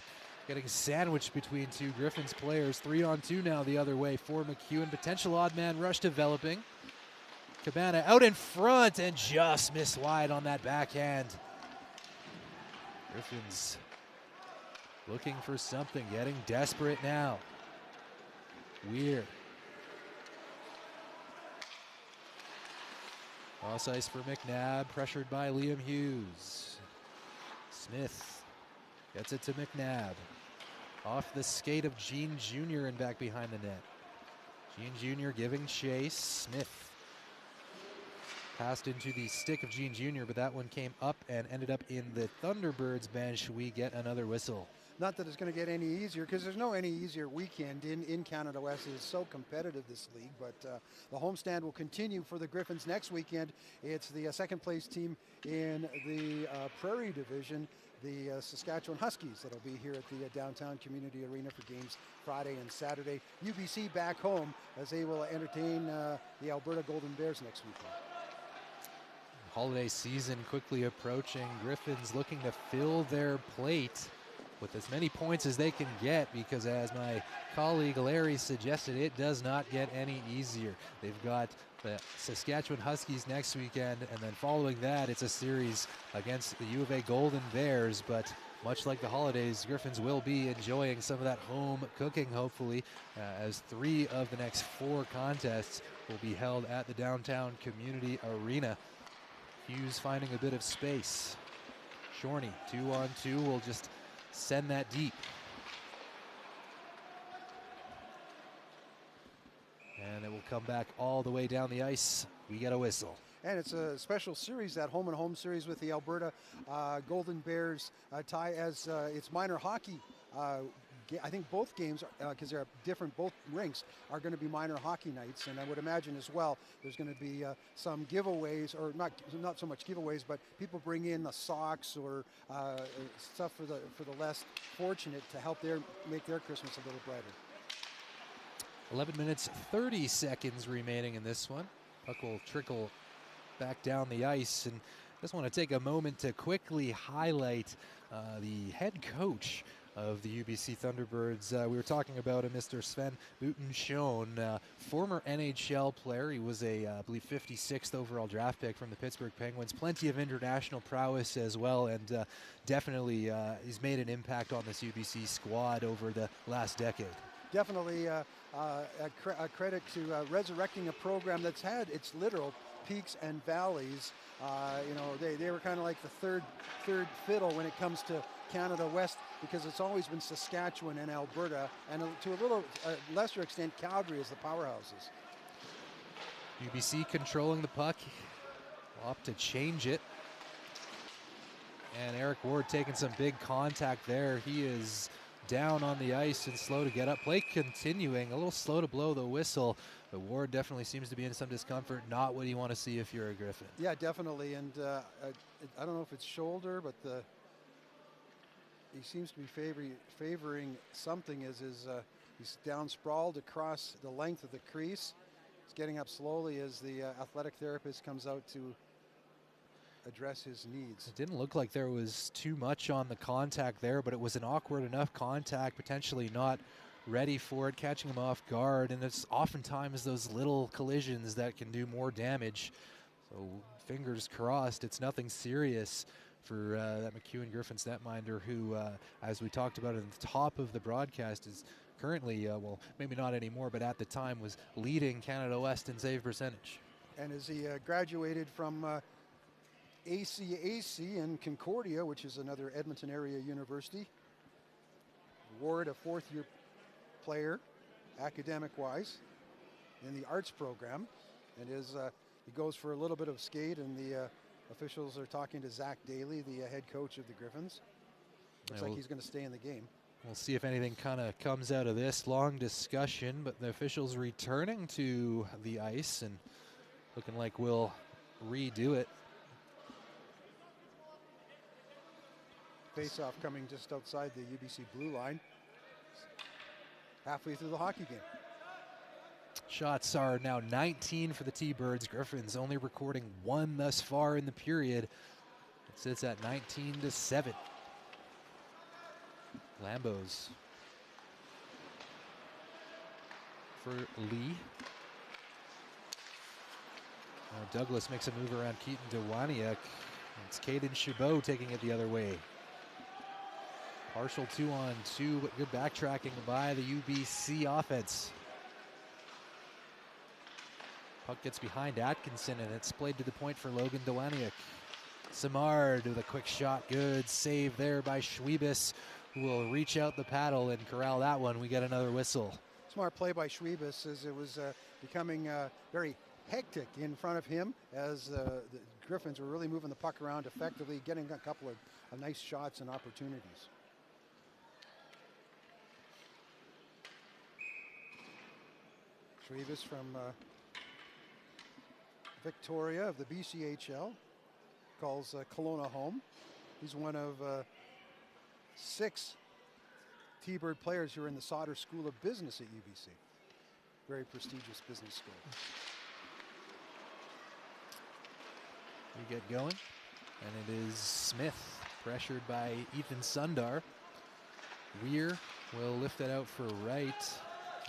getting sandwiched between 2 Griffins players. 3-on-2 now the other way for MacEwan. Potential odd man rush developing. Cabana out in front and just missed wide on that backhand. Griffins looking for something, getting desperate now. Weir. Cross ice for McNabb, pressured by Liam Hughes. Smith gets it to McNabb. Off the skate of Gene Jr. and back behind the net. Gene Jr. giving chase. Smith passed into the stick of Gene Jr., but that one came up and ended up in the Thunderbirds bench. We get another whistle. Not that it's going to get any easier, because there's no any easier weekend in Canada West. It is so competitive, this league, but the homestand will continue for the Griffins next weekend. It's the second place team in the Prairie Division, the Saskatchewan Huskies, that'll be here at the downtown community arena for games Friday and Saturday. UBC back home as they will entertain the Alberta Golden Bears next weekend. Holiday season quickly approaching. Griffins looking to fill their plate with as many points as they can get, because as my colleague Larry suggested, it does not get any easier. They've got the Saskatchewan Huskies next weekend, and then following that, it's a series against the U of A Golden Bears. But much like the holidays, Griffins will be enjoying some of that home cooking, hopefully, as 3 of the next 4 contests will be held at the downtown community arena. Hughes finding a bit of space. Shorney, 2-on-2, will just send that deep. And it will come back all the way down the ice. We get a whistle. And it's a special series, that home-and-home series with the Alberta Golden Bears tie, as it's minor hockey. I think both games, because they're different, both rinks are going to be minor hockey nights, and I would imagine as well there's going to be some giveaways, or not so much giveaways, but people bring in the socks or stuff for the less fortunate to help make their Christmas a little brighter. 11 minutes 30 seconds remaining in this one. Puck will trickle back down the ice, and just want to take a moment to quickly highlight the head coach of the UBC Thunderbirds. We were talking about Mr. Sven Butenschon, former NHL player. He was I believe 56th overall draft pick from the Pittsburgh Penguins. Plenty of international prowess as well, and definitely he's made an impact on this UBC squad over the last decade. Definitely a credit to resurrecting a program that's had its literal peaks and valleys. They were kind of like the third fiddle when it comes to Canada West, because it's always been Saskatchewan and Alberta, and to a little lesser extent Calgary as the powerhouses. UBC controlling the puck, will opt to change it. And Eric Ward taking some big contact there. He is down on the ice and slow to get up. Play continuing, a little slow to blow the whistle, but Ward definitely seems to be in some discomfort. Not what you want to see if you're a Griffin. Yeah, definitely, and I don't know if it's shoulder, but he seems to be favoring something as he's down sprawled across the length of the crease. He's getting up slowly as the athletic therapist comes out to address his needs. It didn't look like there was too much on the contact there, but it was an awkward enough contact, potentially not ready for it, catching him off guard, and it's oftentimes those little collisions that can do more damage. So fingers crossed it's nothing serious for that MacEwan Griffins netminder, who, as we talked about at the top of the broadcast, is currently, well, maybe not anymore, but at the time was leading Canada West in save percentage. And as he graduated from ACAC in Concordia, which is another Edmonton area university, Ward, a fourth-year player, academic-wise, in the arts program, and he goes for a little bit of skate, and the officials are talking to Zach Daly, the head coach of the Griffins. Looks like he's going to stay in the game. We'll see if anything kind of comes out of this long discussion, but the officials returning to the ice, and looking like we'll redo it. Face-off coming just outside the UBC blue line. Halfway through the hockey game. Shots are now 19 for the T-Birds. Griffins only recording 1 thus far in the period. It sits at 19-7. Lambos for Lee. Douglas makes a move around Keaton Dewaniak. It's Caden Chabot taking it the other way. Partial 2-on-2, but good backtracking by the UBC offense. Puck gets behind Atkinson, and it's played to the point for Logan Dewaniak. Simard with a quick shot. Good save there by Schwebus, who will reach out the paddle and corral that one. We get another whistle. Smart play by Schwebus as it was becoming very hectic in front of him as the Griffins were really moving the puck around effectively, getting a couple of nice shots and opportunities. Schwebus from Victoria of the BCHL calls Kelowna home. He's one of 6 T-Bird players who are in the Sauder School of Business at UBC. Very prestigious business school. We get going, and it is Smith pressured by Ethan Sundar. Weir will lift it out for right.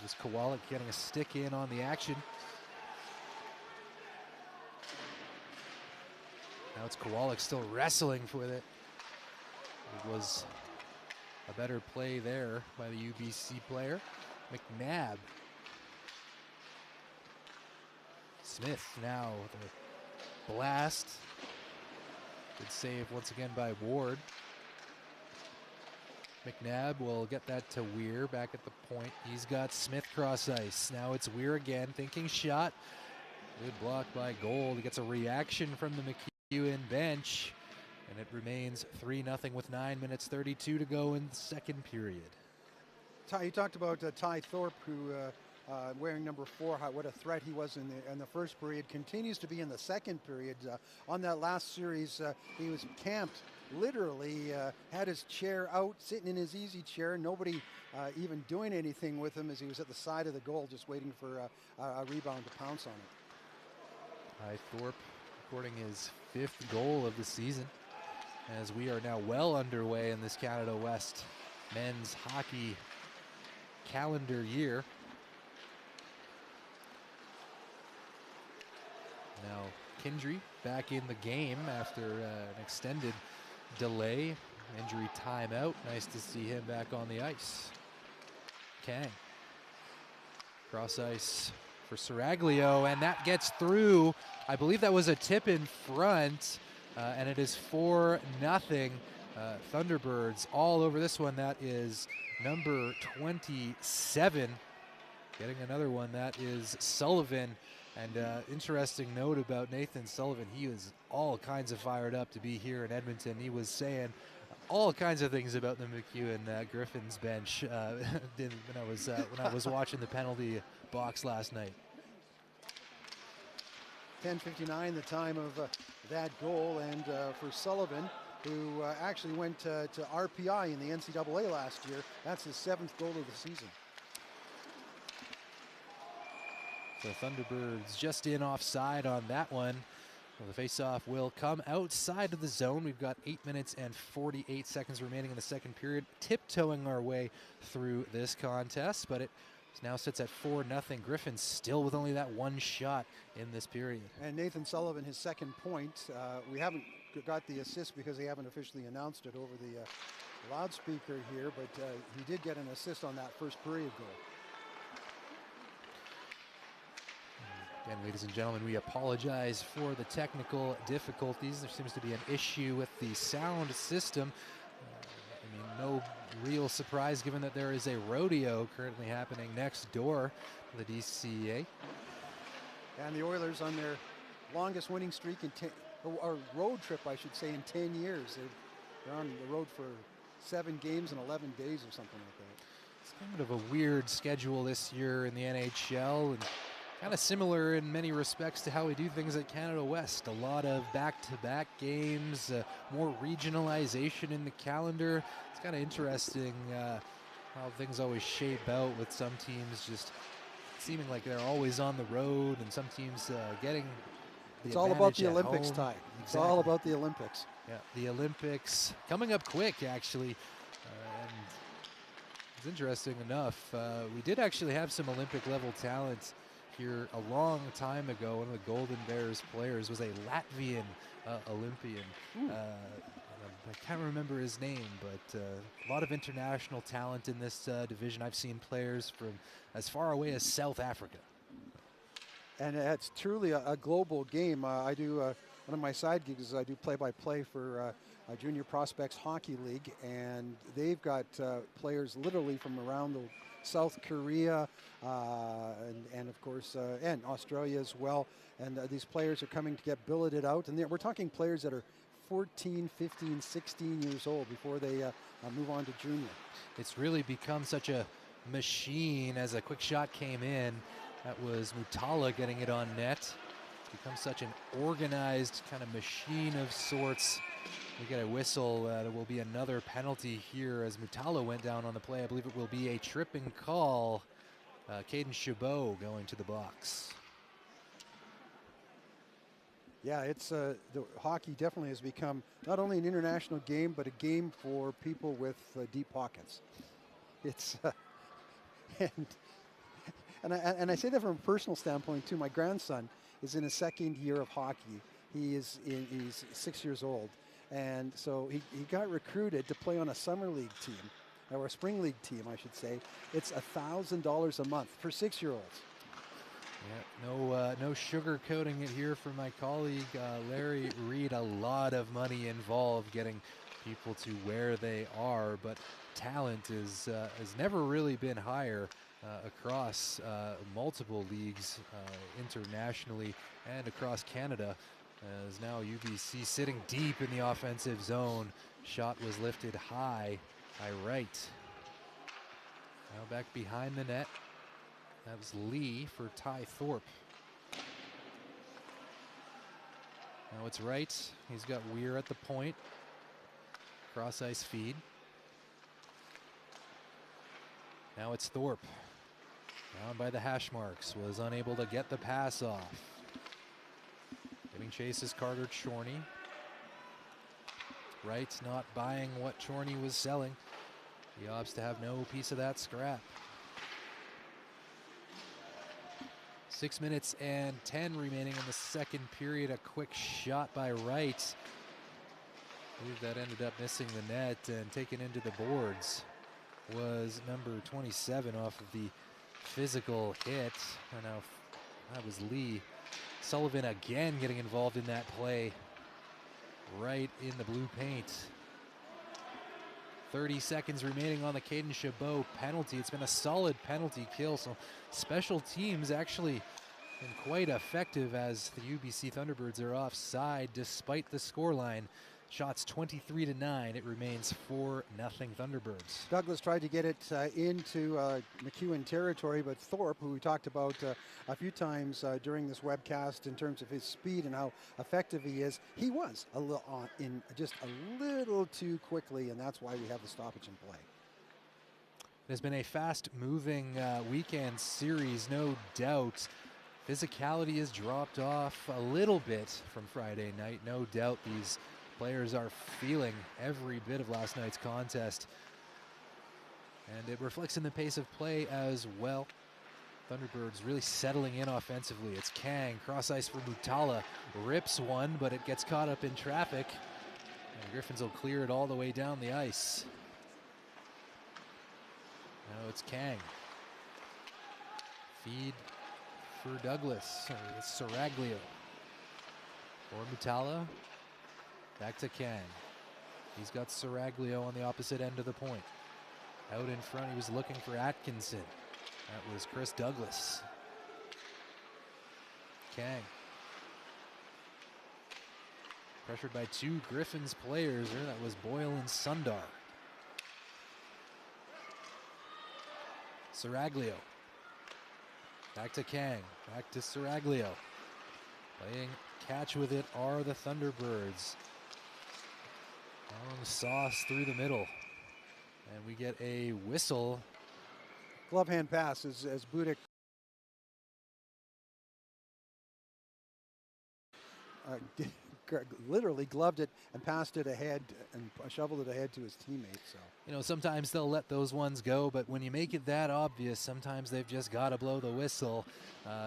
Just Kowalik getting a stick in on the action. Now it's Kowalik still wrestling with it. It was a better play there by the UBC player. McNabb. Smith now with a blast. Good save once again by Ward. McNabb will get that to Weir back at the point. He's got Smith cross ice. Now it's Weir again, thinking shot. Good block by Gold. He gets a reaction from the MacEwan bench, and it remains 3-0 with 9 minutes 32 to go in the second period. Ty, you talked about Ty Thorpe, who wearing number 4, what a threat he was in the first period, continues to be in the second period. On that last series, he was camped, literally had his chair out, sitting in his easy chair, nobody even doing anything with him as he was at the side of the goal, just waiting for a rebound to pounce on it. Ty Thorpe recording his 5th goal of the season, as we are now well underway in this Canada West men's hockey calendar year. Now Kindry back in the game after an extended delay, injury timeout. Nice to see him back on the ice. Kang. Cross ice for Saraglio, and that gets through. I believe that was a tip in front, and it is 4-0. Thunderbirds all over this one. That is number 27. Getting another one, that is Sullivan. And interesting note about Nathan Sullivan, he was all kinds of fired up to be here in Edmonton. He was saying all kinds of things about the MacEwan Griffins bench when I was watching the penalty box last night. 10:59, the time of that goal, and for Sullivan, who actually went to RPI in the NCAA last year, that's his 7th goal of the season. The Thunderbirds just in offside on that one. Well, the faceoff will come outside of the zone. We've got 8 minutes and 48 seconds remaining in the second period, tiptoeing our way through this contest, but it now sits at 4-0. Griffins still with only that one shot in this period. And Nathan Sullivan, his 2nd point. We haven't got the assist because they haven't officially announced it over the loudspeaker here, but he did get an assist on that first period goal. Again, ladies and gentlemen, we apologize for the technical difficulties. There seems to be an issue with the sound system. No real surprise given that there is a rodeo currently happening next door to the DCA. And the Oilers on their longest winning streak or road trip, I should say, in 10 years. They're on the road for 7 games in 11 days or something like that. It's kind of a weird schedule this year in the NHL, and Kind of similar in many respects to how we do things at Canada West. A lot of back-to-back games, more regionalization in the calendar. It's kind of interesting how things always shape out with some teams just seeming like they're always on the road and some teams getting the It's all about the advantage at Olympics, home. Ty. It's Exactly. all about the Olympics. Yeah, the Olympics coming up quick, actually. And it's interesting enough. We did actually have some Olympic level talent here a long time ago. One of the Golden Bears players was a Latvian Olympian. I can't remember his name, but a lot of international talent in this division. I've seen players from as far away as South Africa. And it's truly a global game. I do one of my side gigs is I do play-by-play for Junior Prospects Hockey League, and they've got players literally from around the South Korea and of course and Australia as well. And these players are coming to get billeted out, and we're talking players that are 14, 15, 16 years old before they move on to junior. It's really become such a machine. As a quick shot came in, that was Mutala getting it on net. It's become such an organized kind of machine of sorts. We get a whistle. There will be another penalty here as Mutala went down on the play. I believe it will be a tripping call. Caden Chabot going to the box. Yeah, it's the hockey definitely has become not only an international game, but a game for people with deep pockets. It's and I say that from a personal standpoint too. My grandson is in his second year of hockey. He's 6 years old, and so he got recruited to play on a summer league team, or a spring league team, I should say. It's $1,000 a month for 6-year-olds. Yeah, no sugarcoating it here from my colleague Larry Reed. A lot of money involved getting people to where they are, but talent has never really been higher across multiple leagues internationally and across Canada. As now UBC sitting deep in the offensive zone. Shot was lifted high by Wright. Now back behind the net. That was Lee for Ty Thorpe. Now it's Wright. He's got Weir at the point. Cross ice feed. Now it's Thorpe. Down by the hash marks. Was unable to get the pass off. Giving chase is Carter Chorney. Wright not buying what Chorney was selling. He opts to have no piece of that scrap. 6 minutes and 10 remaining in the second period. A quick shot by Wright. I believe that ended up missing the net and taken into the boards. Was number 27 off of the physical hit. And now that was Lee. Sullivan again getting involved in that play. Right in the blue paint. 30 seconds remaining on the Caden Chabot penalty. It's been a solid penalty kill, so special teams actually been quite effective as the UBC Thunderbirds are offside despite the scoreline. Shots 23-9. It remains 4-0 Thunderbirds. Douglas tried to get it into MacEwan territory, but Thorpe, who we talked about a few times during this webcast in terms of his speed and how effective he is, he was a little just a little too quickly, and that's why we have the stoppage in play. It has been a fast-moving weekend series, no doubt. Physicality has dropped off a little bit from Friday night. No doubt these players are feeling every bit of last night's contest. And it reflects in the pace of play as well. Thunderbirds really settling in offensively. It's Kang, cross ice for Mutala. Rips one, but it gets caught up in traffic. And Griffins will clear it all the way down the ice. Now it's Kang. Feed for Douglas. It's Saraglio. For Mutala. Back to Kang. He's got Saraglio on the opposite end of the point. Out in front, he was looking for Atkinson. That was Chris Douglas. Kang. Pressured by two Griffins players there. That was Boyle and Sundar. Saraglio. Back to Kang. Back to Saraglio. Playing catch with it are the Thunderbirds. Long sauce through the middle. And we get a whistle. Glove hand pass as Budik literally gloved it and passed it ahead and shoveled it ahead to his teammates. So, you know, sometimes they'll let those ones go, but when you make it that obvious, sometimes they've just got to blow the whistle.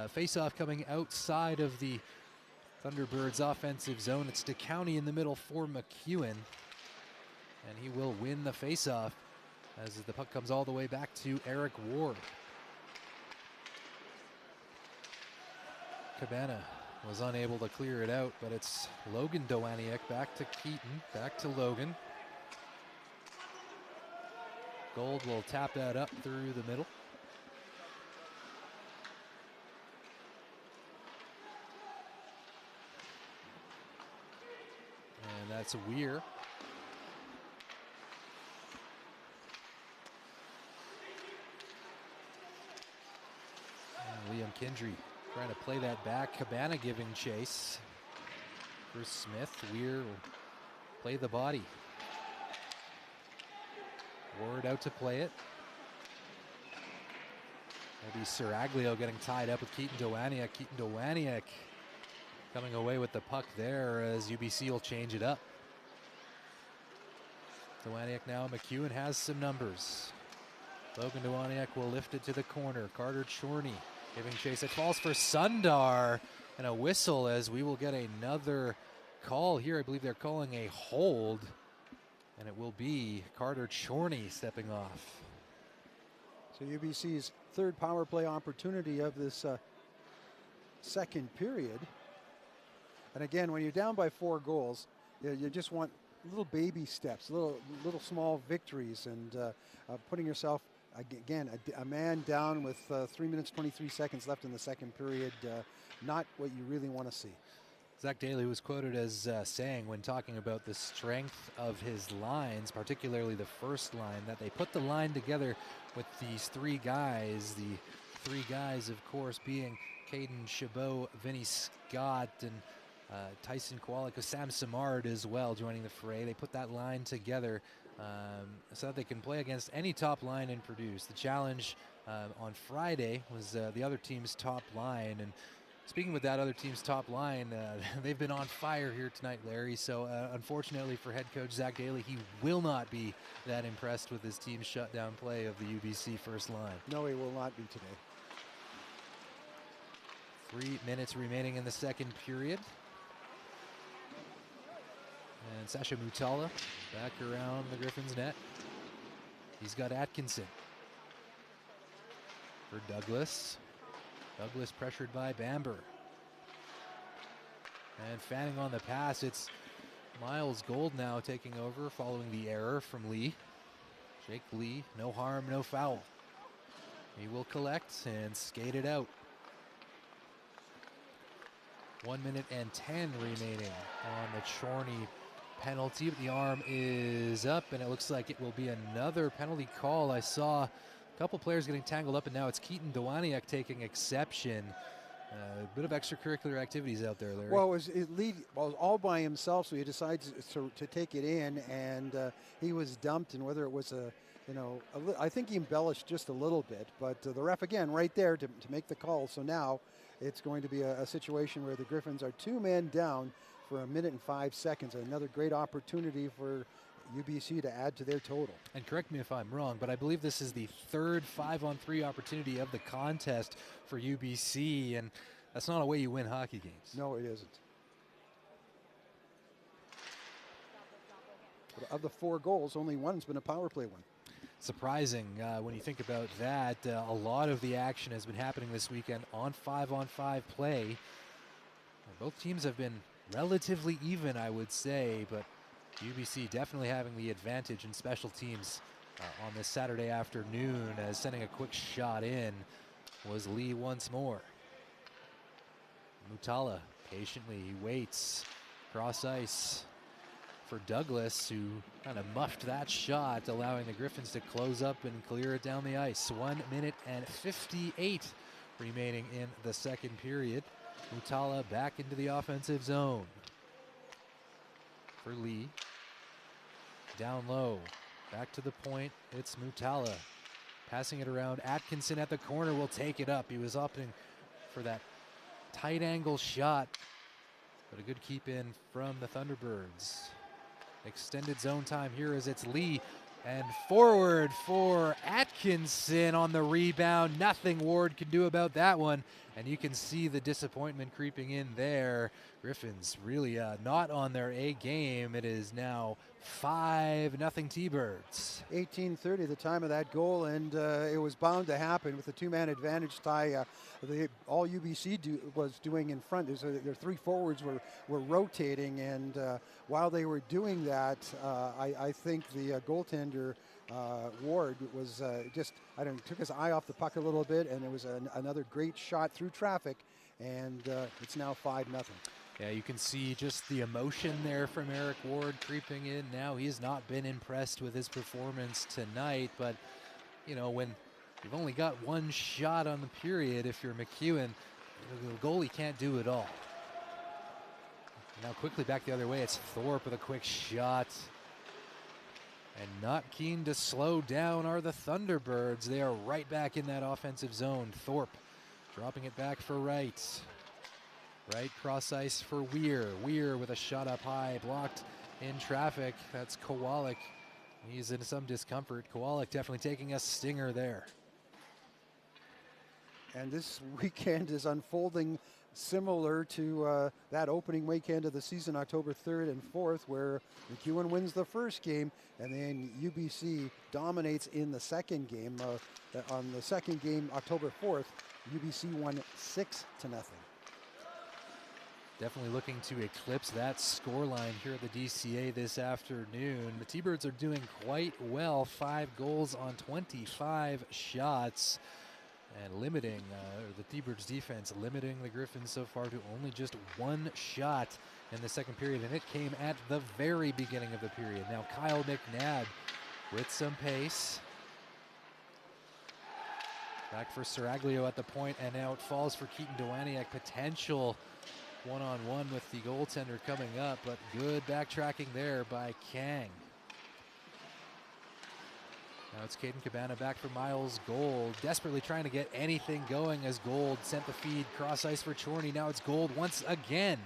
Face-off coming outside of the Thunderbirds offensive zone. It's DeCounty in the middle for MacEwan, and he will win the face-off as the puck comes all the way back to Eric Ward. Cabana was unable to clear it out, but it's Logan Dowaniak back to Keaton, back to Logan. Gold will tap that up through the middle. And that's Weir. And Liam Kindry trying to play that back. Cabana giving chase. Bruce Smith. Weir will play the body. Ward out to play it. Maybe Saraglio getting tied up with Keaton Dowaniak. Keaton Dowaniak coming away with the puck there as UBC will change it up. Dowaniak now. MacEwan has some numbers. Logan Dowaniak will lift it to the corner. Carter Chorney giving chase. It falls for Sundar, and a whistle as we will get another call here. I believe they're calling a hold, and it will be Carter Chorney stepping off. So UBC's third power play opportunity of this second period. And again, when you're down by 4 goals, you just want little baby steps, little small victories, and putting yourself again a man down with 3 minutes 23 seconds left in the second period. Not what you really want to see. Zach Daly was quoted as saying, when talking about the strength of his lines, particularly the first line, that they put the line together with these 3 guys. The 3 guys, of course, being Caden Chabot, Vinny Scott, and Tyson Kowalik, Sam Samard as well joining the fray. They put that line together so that they can play against any top line and produce. The challenge on Friday was the other team's top line, and speaking with that other team's top line, they've been on fire here tonight, Larry. So unfortunately for head coach Zach Daly, he will not be that impressed with his team's shutdown play of the UBC first line. No, he will not be today. 3 minutes remaining in the second period. And Sasha Mutala back around the Griffins net. He's got Atkinson for Douglas. Douglas pressured by Bamber. And fanning on the pass, it's Miles Gold now taking over following the error from Lee. Jake Lee, no harm, no foul. He will collect and skate it out. 1 minute and 10 remaining on the Chorney penalty. The arm is up, and it looks like it will be another penalty call. I saw a couple players getting tangled up, and now it's Keaton Dowaniak taking exception. A bit of extracurricular activities out there, Larry. Well, it was all by himself, so he decides to take it in, and he was dumped. And whether it was I think he embellished just a little bit, but the ref again right there to make the call. So now it's going to be a situation where the Griffins are 2 men down for 1 minute and 5 seconds. Another great opportunity for UBC to add to their total. And correct me if I'm wrong, but I believe this is the third 5-on-3 opportunity of the contest for UBC, and that's not a way you win hockey games. No, it isn't. But of the 4 goals, only one's been a power play one. Surprising when you think about that. A lot of the action has been happening this weekend on 5-on-5 play. And both teams have been relatively even, I would say, but UBC definitely having the advantage in special teams on this Saturday afternoon, as sending a quick shot in was Lee once more. Mutala patiently waits cross ice for Douglas, who kind of muffed that shot, allowing the Griffins to close up and clear it down the ice. 1 minute and 58 remaining in the second period. Mutala back into the offensive zone. For Lee. Down low. Back to the point. It's Mutala. Passing it around. Atkinson at the corner will take it up. He was opting for that tight angle shot. But a good keep in from the Thunderbirds. Extended zone time here as it's Lee. And forward for Atkinson on the rebound. Nothing Ward can do about that one. And you can see the disappointment creeping in there. Griffins really not on their A game. It is now 5-0 T-Birds. 18:30 the time of that goal, and it was bound to happen with the two-man advantage tie. All UBC was doing in front. Their three forwards were rotating, and while they were doing that, I think the goaltender Ward was took his eye off the puck a little bit, and it was another great shot through traffic, and it's now 5-0. Yeah, you can see just the emotion there from Eric Ward creeping in now. He has not been impressed with his performance tonight, but you know, when you've only got one shot on the period, if you're MacEwan, the goalie can't do it all. Now quickly back the other way, it's Thorpe with a quick shot. And not keen to slow down are the Thunderbirds. They are right back in that offensive zone. Thorpe dropping it back for Wright. Right cross ice for Weir. Weir with a shot up high, blocked in traffic. That's Kowalik. He's in some discomfort. Kowalik definitely taking a stinger there. And this weekend is unfolding similar to that opening weekend of the season, October 3rd and 4th, where MacEwan wins the first game, and then UBC dominates in the second game. On the second game, October 4th, UBC won 6-0. Definitely looking to eclipse that scoreline here at the DCA this afternoon. The T-Birds are doing quite well. 5 goals on 25 shots. And limiting, the T-Birds defense limiting the Griffins so far to only just 1 shot in the second period. And it came at the very beginning of the period. Now Kyle McNabb with some pace. Back for Saraglio at the point, and now it falls for Keaton Dewaniak. Potential one-on-one with the goaltender coming up, but good backtracking there by Kang. Now it's Caden Cabana back for Miles Gold, desperately trying to get anything going as Gold sent the feed cross ice for Chorney. Now it's Gold once again.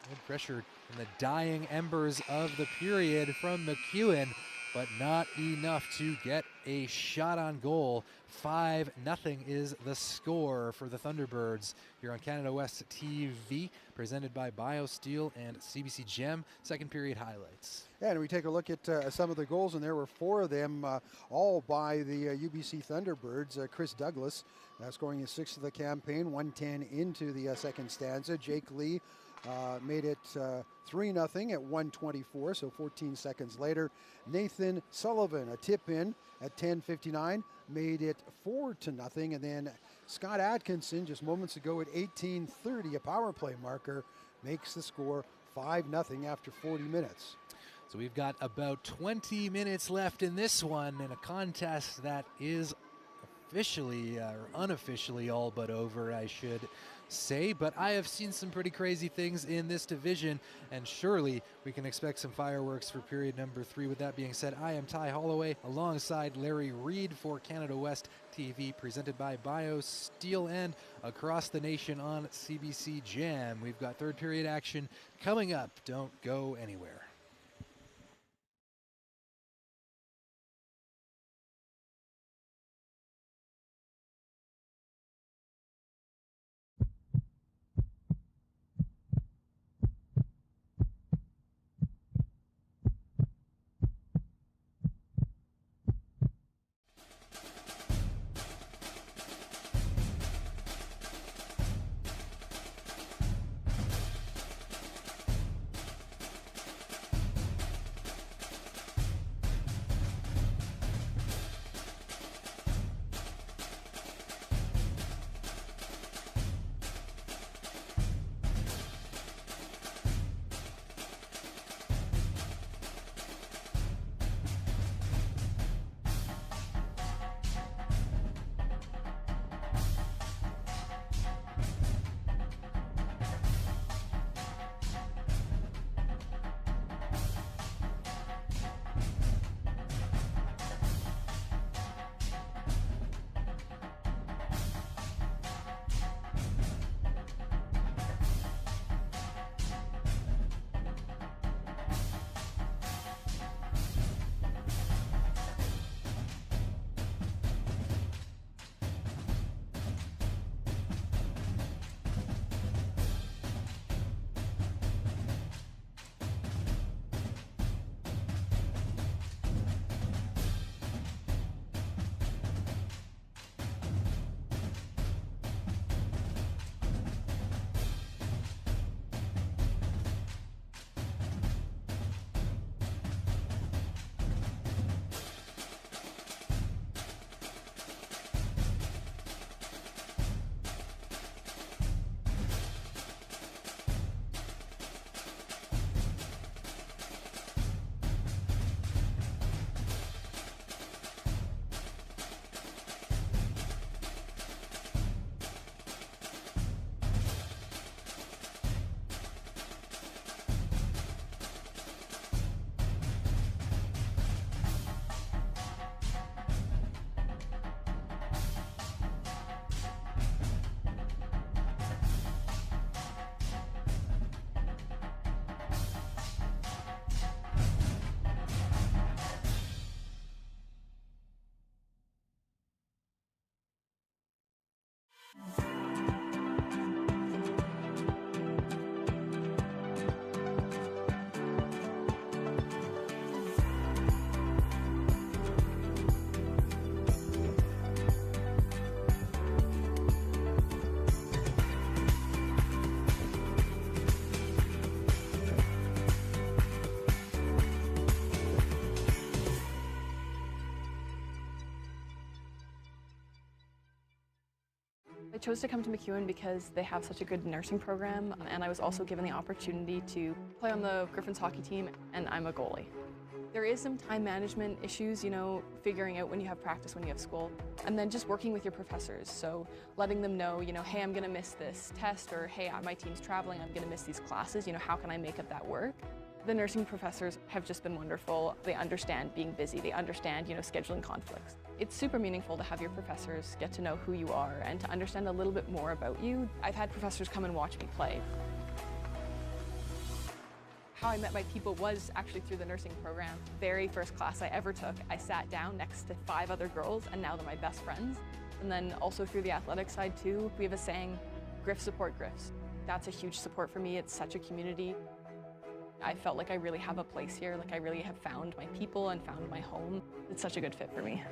Good pressure in the dying embers of the period from MacEwan, but not enough to get a shot on goal. 5-0 is the score for the Thunderbirds here on Canada West TV, presented by BioSteel and CBC Gem. Second period highlights. Yeah, and we take a look at some of the goals, and there were 4 of them, all by the UBC Thunderbirds. Chris Douglas scoring his 6th of the campaign, 1:10 into the second stanza. Jake Lee made it 3-0 at 1:24, so 14 seconds later. Nathan Sullivan, a tip in at 10:59, made it 4-0, and then Scott Atkinson just moments ago at 18:30, a power play marker, makes the score 5-0 after 40 minutes. So we've got about 20 minutes left in this one, in a contest that is officially or unofficially all but over, I should say, but I have seen some pretty crazy things in this division, and surely we can expect some fireworks for period number 3. With that being said, I am Ty Holloway alongside Larry Reed for Canada West TV, presented by BioSteel and across the nation on CBC Jam. We've got third period action coming up. Don't go anywhere. chose to come to MacEwan because they have such a good nursing program, and I was also given the opportunity to play on the Griffins hockey team, and I'm a goalie. There is some time management issues, you know, figuring out when you have practice, when you have school, and then just working with your professors. So letting them know, you know, hey, I'm gonna miss this test, or hey, my team's traveling, I'm gonna miss these classes, you know, how can I make up that work? The nursing professors have just been wonderful. They understand being busy, they understand, you know, scheduling conflicts. It's super meaningful to have your professors get to know who you are and to understand a little bit more about you. I've had professors come and watch me play. How I met my people was actually through the nursing program. Very first class I ever took, I sat down next to 5 other girls, and now they're my best friends. And then also through the athletic side too, we have a saying, Griff support Griffs. That's a huge support for me. It's such a community. I felt like I really have a place here, like I really have found my people and found my home. It's such a good fit for me.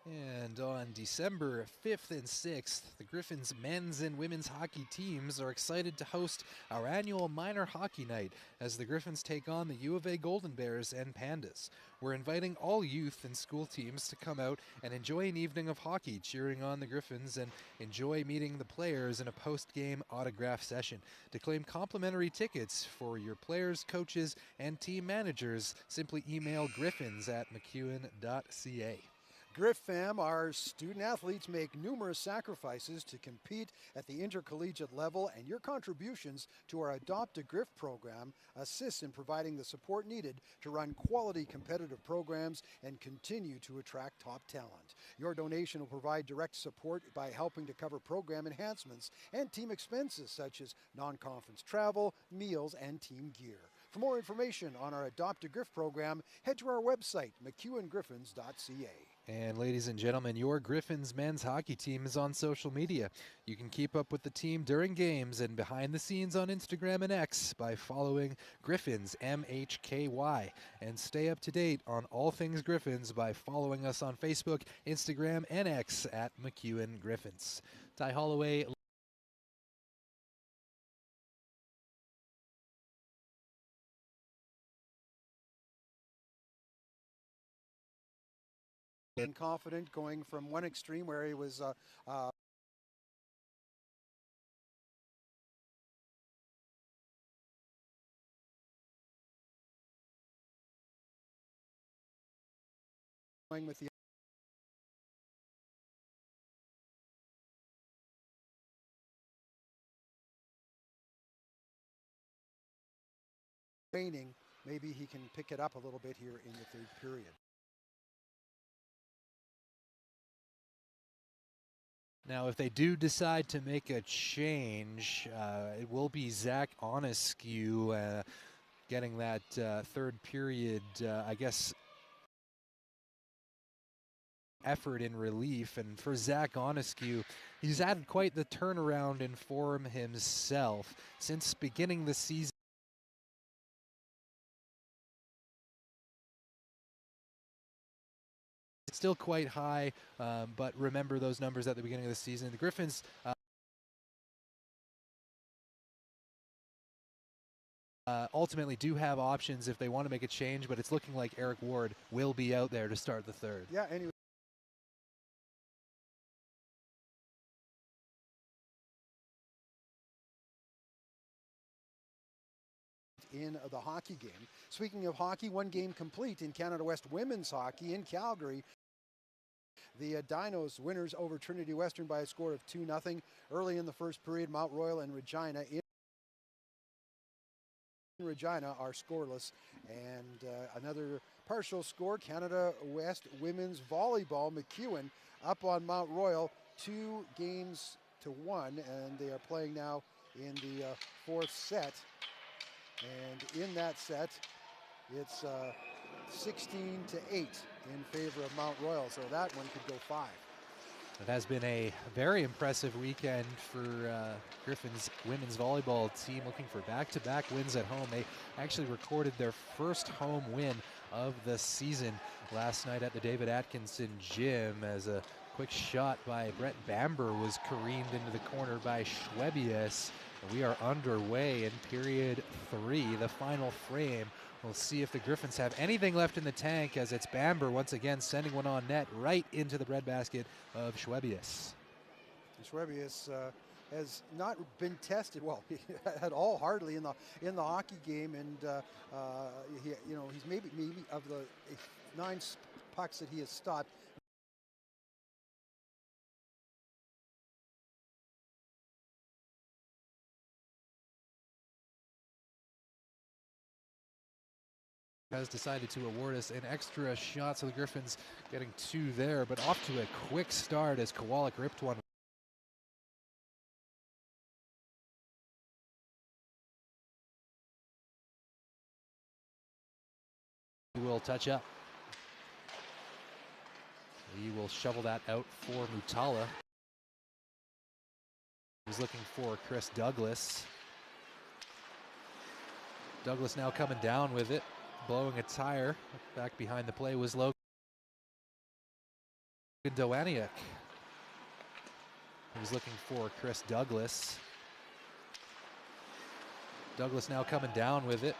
And on December 5th and 6th, the Griffins men's and women's hockey teams are excited to host our annual minor hockey night as the Griffins take on the U of A Golden Bears and Pandas. We're inviting all youth and school teams to come out and enjoy an evening of hockey, cheering on the Griffins and enjoy meeting the players in a post-game autograph session. To claim complimentary tickets for your players, coaches, and team managers, simply email griffins@macewan.ca. GriffFam, our student athletes make numerous sacrifices to compete at the intercollegiate level, and your contributions to our Adopt a Griff program assists in providing the support needed to run quality competitive programs and continue to attract top talent. Your donation will provide direct support by helping to cover program enhancements and team expenses such as non-conference travel, meals, and team gear. For more information on our Adopt a Griff program, head to our website, MacEwanGriffins.ca. And ladies and gentlemen, your Griffins men's hockey team is on social media. You can keep up with the team during games and behind the scenes on Instagram and X by following Griffins MHKY. And stay up to date on all things Griffins by following us on Facebook, Instagram, and X at MacEwan Griffins. Ty Holloway. And confident, going from one extreme where he was going with the training. Maybe he can pick it up a little bit here in the third period. Now, if they do decide to make a change, it will be Zach Onescu getting that third period, I guess, effort in relief. And for Zach Onescu, he's had quite the turnaround in form himself since beginning the season. It's still quite high, but remember those numbers at the beginning of the season. The Griffins ultimately do have options if they want to make a change, but it's looking like Eric Ward will be out there to start the third. Yeah, anyway. In the hockey game. Speaking of hockey, one game complete in Canada West women's hockey in Calgary. The Dinos winners over Trinity Western by a score of 2-0. Early in the first period, Mount Royal and Regina are scoreless. And another partial score, Canada West women's volleyball, MacEwan up on Mount Royal 2-1, and they are playing now in the fourth set. And in that set, it's 16-8 in favor of Mount Royal, so that one could go 5. It has been a very impressive weekend for Griffins women's volleyball team, looking for back-to-back wins at home. They actually recorded their first home win of the season last night at the David Atkinson Gym as a quick shot by Brett Bamber was careened into the corner by Schwebius. We are underway in period 3, the final frame. We'll see if the Griffins have anything left in the tank as it's Bamber once again sending one on net right into the breadbasket of Schwebius. Schwebius has not been tested well at all, hardly in the hockey game, and he's maybe of the 9 pucks that he has stopped. Has decided to award us an extra shot, so the Griffins getting 2 there, but off to a quick start as Kowalik ripped one. He will touch up. He will shovel that out for Mutala. He's looking for Chris Douglas. Douglas now coming down with it, blowing a tire. Back behind the play was Logan. Dowaniak. He was looking for Chris Douglas. Douglas now coming down with it.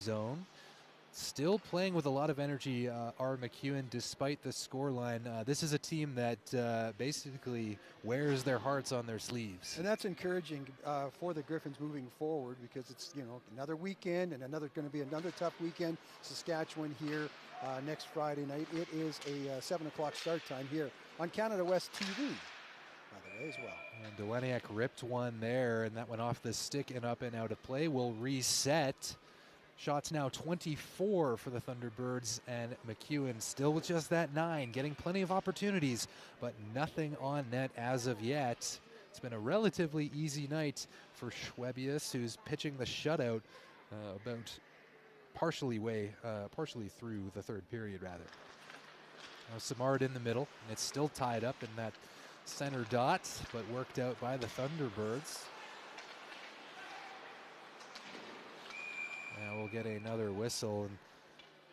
zone. Still playing with a lot of energy, are MacEwan, despite the scoreline. This is a team that basically wears their hearts on their sleeves. And that's encouraging for the Griffins moving forward, because it's, you know, another weekend and going to be another tough weekend. Saskatchewan here next Friday night. It is a 7 o'clock start time here on Canada West TV, by the way, as well. And Dewaniak ripped one there, and that went off the stick and up and out of play. Will reset. Shots now 24 for the Thunderbirds, and MacEwan still with just that 9, getting plenty of opportunities, but nothing on net as of yet. It's been a relatively easy night for Schwebius, who's pitching the shutout about partially through the third period, rather. Now Samard in the middle, and it's still tied up in that center dot, but worked out by the Thunderbirds. Now we'll get another whistle, and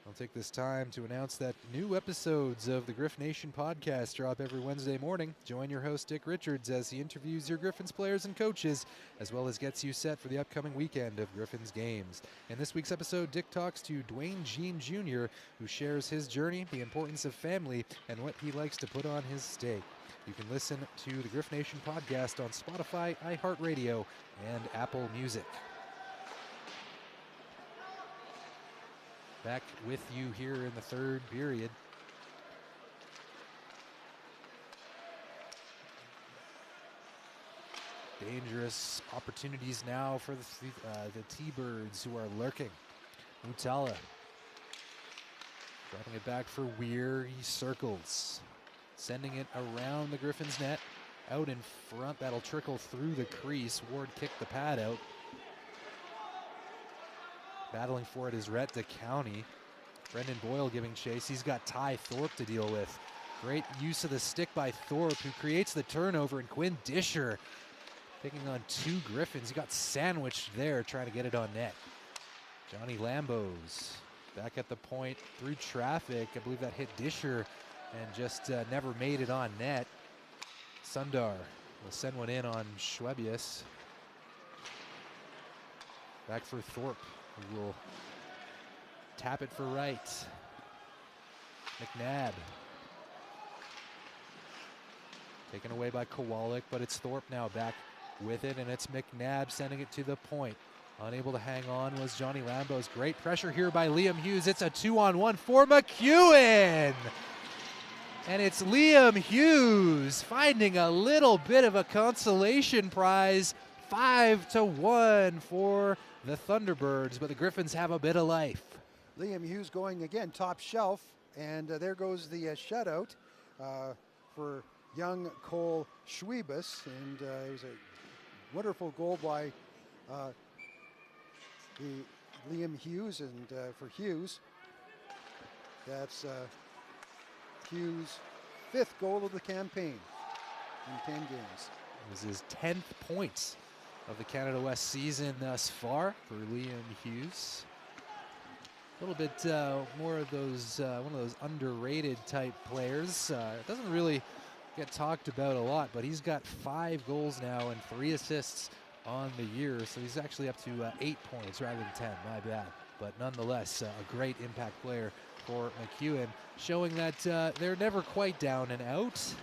I'll take this time to announce that new episodes of the Griff Nation podcast drop every Wednesday morning. Join your host, Dick Richards, as he interviews your Griffins players and coaches, as well as gets you set for the upcoming weekend of Griffins games. In this week's episode, Dick talks to Dwayne Jean Jr., who shares his journey, the importance of family, and what he likes to put on his steak. You can listen to the Griff Nation podcast on Spotify, iHeartRadio, and Apple Music. Back with you here in the third period. Dangerous opportunities now for the T-Birds, who are lurking. Mutala dropping it back for Weir. He circles, sending it around the Griffins net, out in front. That'll trickle through the crease. Ward kicked the pad out. Battling for it is Rhett DeCounty. Brendan Boyle giving chase. He's got Ty Thorpe to deal with. Great use of the stick by Thorpe, who creates the turnover, and Quinn Disher taking on 2 Griffins. He got sandwiched there trying to get it on net. Johnny Lambos back at the point through traffic. I believe that hit Disher and just never made it on net. Sundar will send one in on Schwebius. Back for Thorpe, who will tap it for right. McNabb. Taken away by Kowalik, but it's Thorpe now back with it, and it's McNabb sending it to the point. Unable to hang on was Johnny Lambos. Great pressure here by Liam Hughes. It's a 2-on-1 for MacEwan. And it's Liam Hughes finding a little bit of a consolation prize. 5-1 for the Thunderbirds, but the Griffins have a bit of life. Liam Hughes going again top shelf, and there goes the shutout for young Cole Schwebus, and it was a wonderful goal by the Liam Hughes, and for Hughes, that's Hughes' 5th goal of the campaign in 10 games. It was his 10th point of the Canada West season thus far for Liam Hughes. A little bit more of those, one of those underrated type players. Doesn't really get talked about a lot, but he's got 5 goals now and 3 assists on the year, so he's actually up to 8 points rather than 10, my bad. But nonetheless, a great impact player for MacEwan, showing that they're never quite down and out.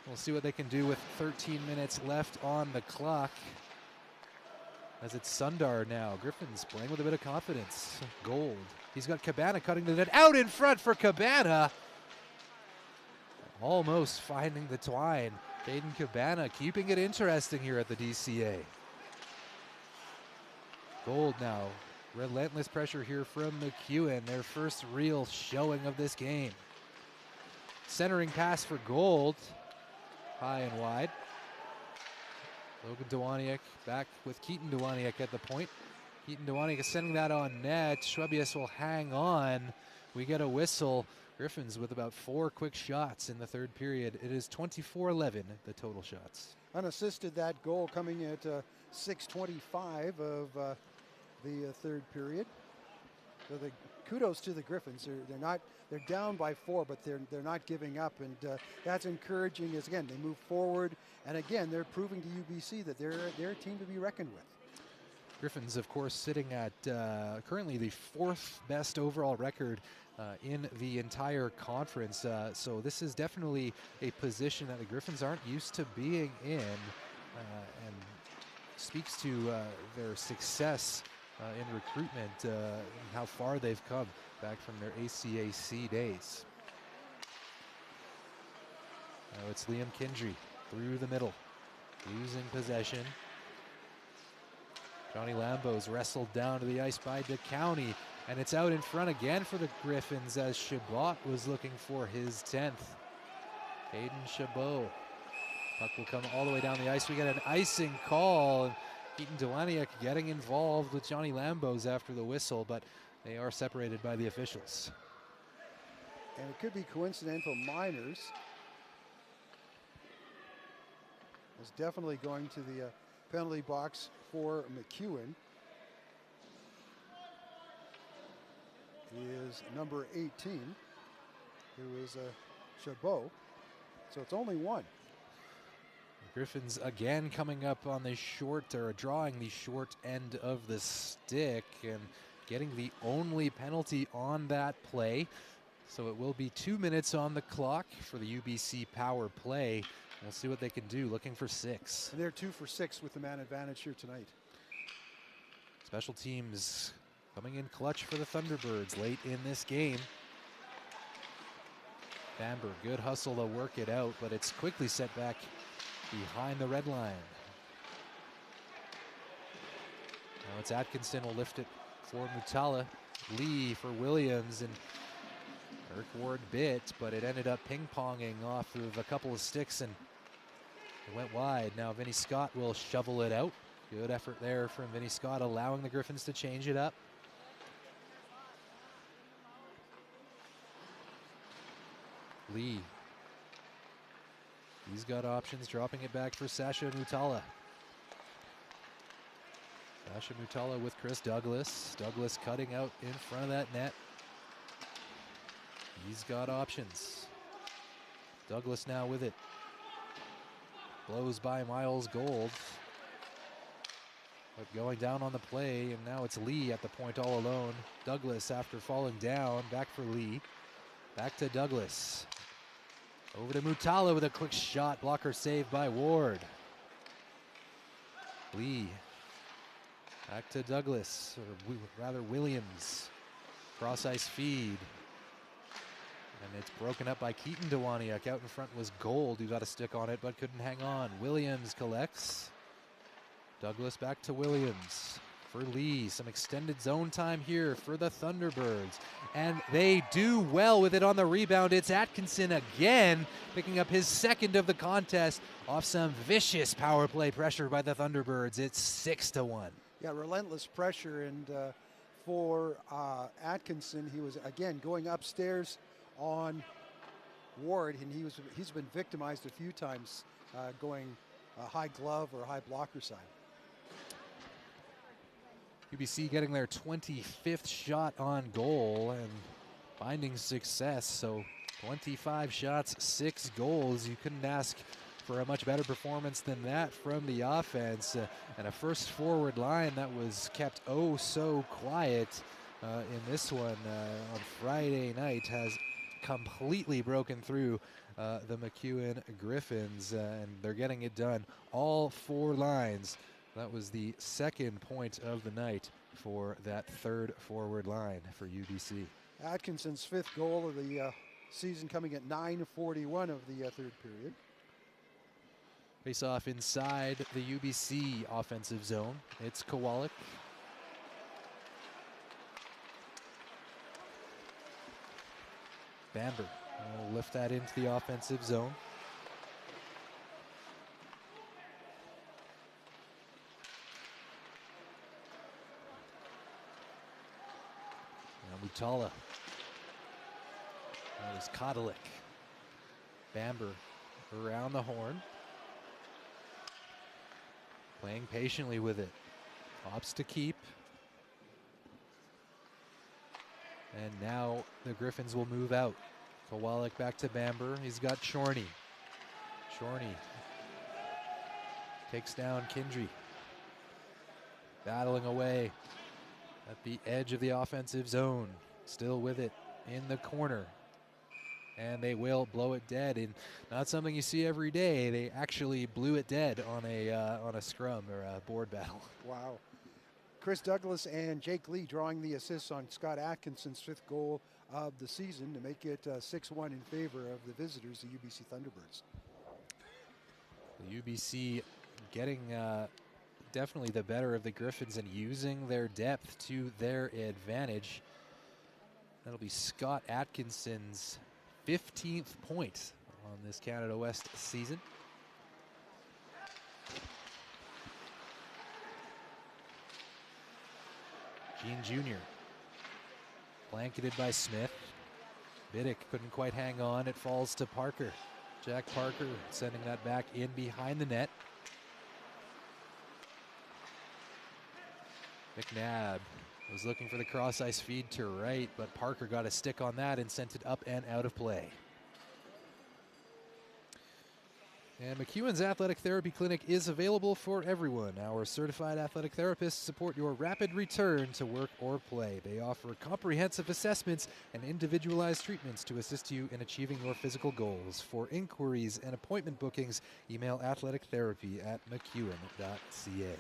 We'll see what they can do with 13 minutes left on the clock, as it's Sundar now. Griffins playing with a bit of confidence. Gold. He's got Cabana cutting the net out in front for Cabana. Almost finding the twine. Caden Cabana keeping it interesting here at the DCA. Gold now. Relentless pressure here from MacEwan. Their first real showing of this game. Centering pass for Gold. High and wide. Logan Dewaniak back with Keaton Dewaniak at the point. Keaton Dewaniak is sending that on net. Schwebius will hang on. We get a whistle. Griffins with about 4 quick shots in the third period. It is 24-11, the total shots. Unassisted, that goal coming at 6:25 of the third period. So the kudos to the Griffins. They're down by 4, but they're not giving up, and that's encouraging. As again, they move forward, and again they're proving to UBC that they're a team to be reckoned with. Griffins, of course, sitting at currently the 4th best overall record in the entire conference. So this is definitely a position that the Griffins aren't used to being in, and speaks to their success in recruitment, and how far they've come back from their ACAC days. Now it's Liam Kindry through the middle, losing possession. Johnny Lambo's wrestled down to the ice by DeCounty, and it's out in front again for the Griffins as Chabot was looking for his 10th. Hayden Chabot. Puck will come all the way down the ice. We get an icing call, and Keaton Dewaniak getting involved with Johnny Lambo's after the whistle, but they are separated by the officials. And it could be coincidental minors. It's definitely going to the penalty box for MacEwan. Is number 18, who is Chabot. So it's only one. Griffins again coming up on the short, or drawing the short end of the stick and getting the only penalty on that play. So it will be 2 minutes on the clock for the UBC power play. We'll see what they can do, looking for 6. And they're 2 for 6 with the man advantage here tonight. Special teams coming in clutch for the Thunderbirds late in this game. Bamber, good hustle to work it out, but it's quickly set back behind the red line. Now it's Atkinson will lift it for Mutala. Lee for Williams, and Eric Ward bit, but it ended up ping-ponging off of a couple of sticks and it went wide. Now Vinny Scott will shovel it out. Good effort there from Vinny Scott, allowing the Griffins to change it up. Lee. He's got options, dropping it back for Sasha Mutala. Sasha Mutala with Chris Douglas. Douglas cutting out in front of that net. He's got options. Douglas now with it. Blows by Miles Gold. But going down on the play, and now it's Lee at the point all alone. Douglas, after falling down, back for Lee. Back to Douglas. Over to Mutala with a quick shot. Blocker saved by Ward. Lee. Back to Douglas, or rather Williams. Cross ice feed. And it's broken up by Keaton Dewaniak. Out in front was Gold, who got a stick on it but couldn't hang on. Williams collects. Douglas back to Williams for Lee. Some extended zone time here for the Thunderbirds. And they do well with it on the rebound. It's Atkinson again, picking up his 2nd of the contest off some vicious power play pressure by the Thunderbirds. It's 6-1. Yeah, relentless pressure, and for Atkinson, he was again going upstairs on Ward, and he's been victimized a few times, going high glove or high blocker side. UBC getting their 25th shot on goal and finding success. So 25 shots, 6 goals. You couldn't ask for a much better performance than that from the offense, and a first forward line that was kept oh so quiet in this one on Friday night has completely broken through the MacEwan Griffins, and they're getting it done. All 4 lines. That was the 2nd point of the night for that 3rd forward line for UBC. Atkinson's 5th goal of the season, coming at 9:41 of the 3rd period. Face off inside the UBC offensive zone. It's Kowalik. Bamber will lift that into the offensive zone. Now Mutala. That is Kodalik. Bamber around the horn. Playing patiently with it. Opts to keep. And now the Griffins will move out. Kowalik back to Bamber. He's got Chorney. Chorney takes down Kindry. battling away at the edge of the offensive zone. Still with it in the corner. And they will blow it dead. And not something you see every day. They actually blew it dead on a scrum or a board battle. Wow. Chris Douglas and Jake Lee drawing the assists on Scott Atkinson's 5th goal of the season to make it 6-1 in favor of the visitors, the UBC Thunderbirds. The UBC getting definitely the better of the Griffins and using their depth to their advantage. That'll be Scott Atkinson's 15th point on this Canada West season. Gene Jr. blanketed by Smith. Biddick couldn't quite hang on. It falls to Parker. Jack Parker sending that back in behind the net. McNabb was looking for the cross ice feed to right, but Parker got a stick on that and sent it up and out of play. And MacEwan's Athletic Therapy Clinic is available for everyone. Our certified athletic therapists support your rapid return to work or play. They offer comprehensive assessments and individualized treatments to assist you in achieving your physical goals. For inquiries and appointment bookings, email athletictherapy@macewan.ca.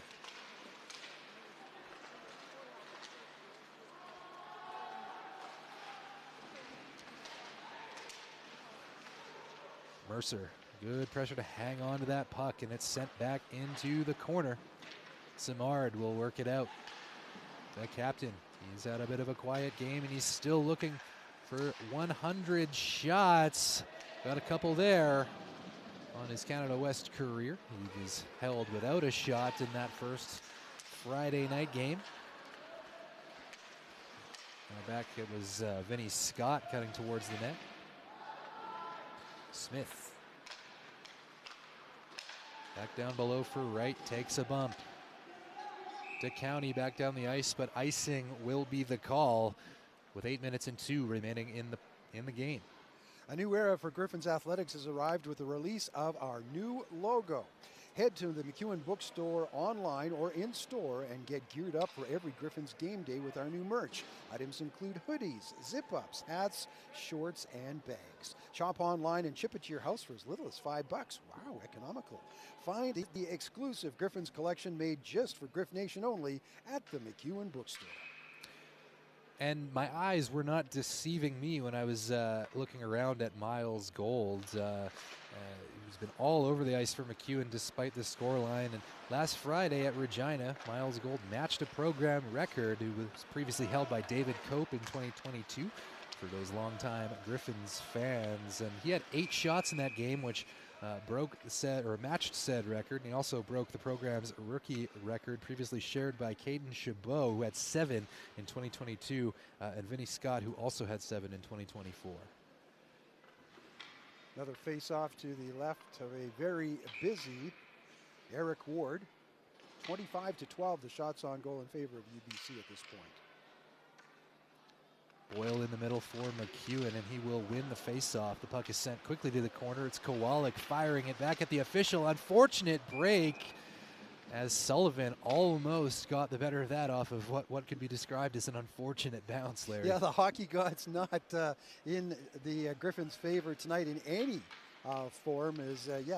Mercer. Good pressure to hang on to that puck, and it's sent back into the corner. Simard will work it out. The captain, he's had a bit of a quiet game, and he's still looking for 100 shots. Got a couple there on his Canada West career. He was held without a shot in that first Friday night game. Now back it was Vinny Scott cutting towards the net. Smith. Back down below for right, takes a bump. DeCounty back down the ice, but icing will be the call with 8 minutes and 2 remaining in the game. A new era for Griffins Athletics has arrived with the release of our new logo. Head to the MacEwan bookstore online or in store and get geared up for every Griffins game day with our new merch. Items include hoodies, zip-ups, hats, shorts, and bags. Shop online and ship it to your house for as little as $5. Wow, economical. Find the exclusive Griffins collection made just for Griff Nation only at the MacEwan bookstore. And my eyes were not deceiving me when I was looking around at Miles Gold. He's been all over the ice for MacEwan despite the scoreline. And last Friday at Regina, Miles Gold matched a program record who was previously held by David Cope in 2022 for those longtime Griffins fans. And he had 8 shots in that game, which matched said record. And he also broke the program's rookie record previously shared by Caden Chabot, who had 7 in 2022, and Vinny Scott, who also had 7 in 2024. Another face-off to the left of a very busy Eric Ward. 25-12 the shots on goal in favor of UBC at this point. Boyle in the middle for MacEwan, and he will win the face-off. The puck is sent quickly to the corner. It's Kowalik firing it back at the official. Unfortunate break as Sullivan almost got the better of that off of what could be described as an unfortunate bounce, Larry. Yeah, the hockey god's not in the Griffins' favor tonight in any form. Is a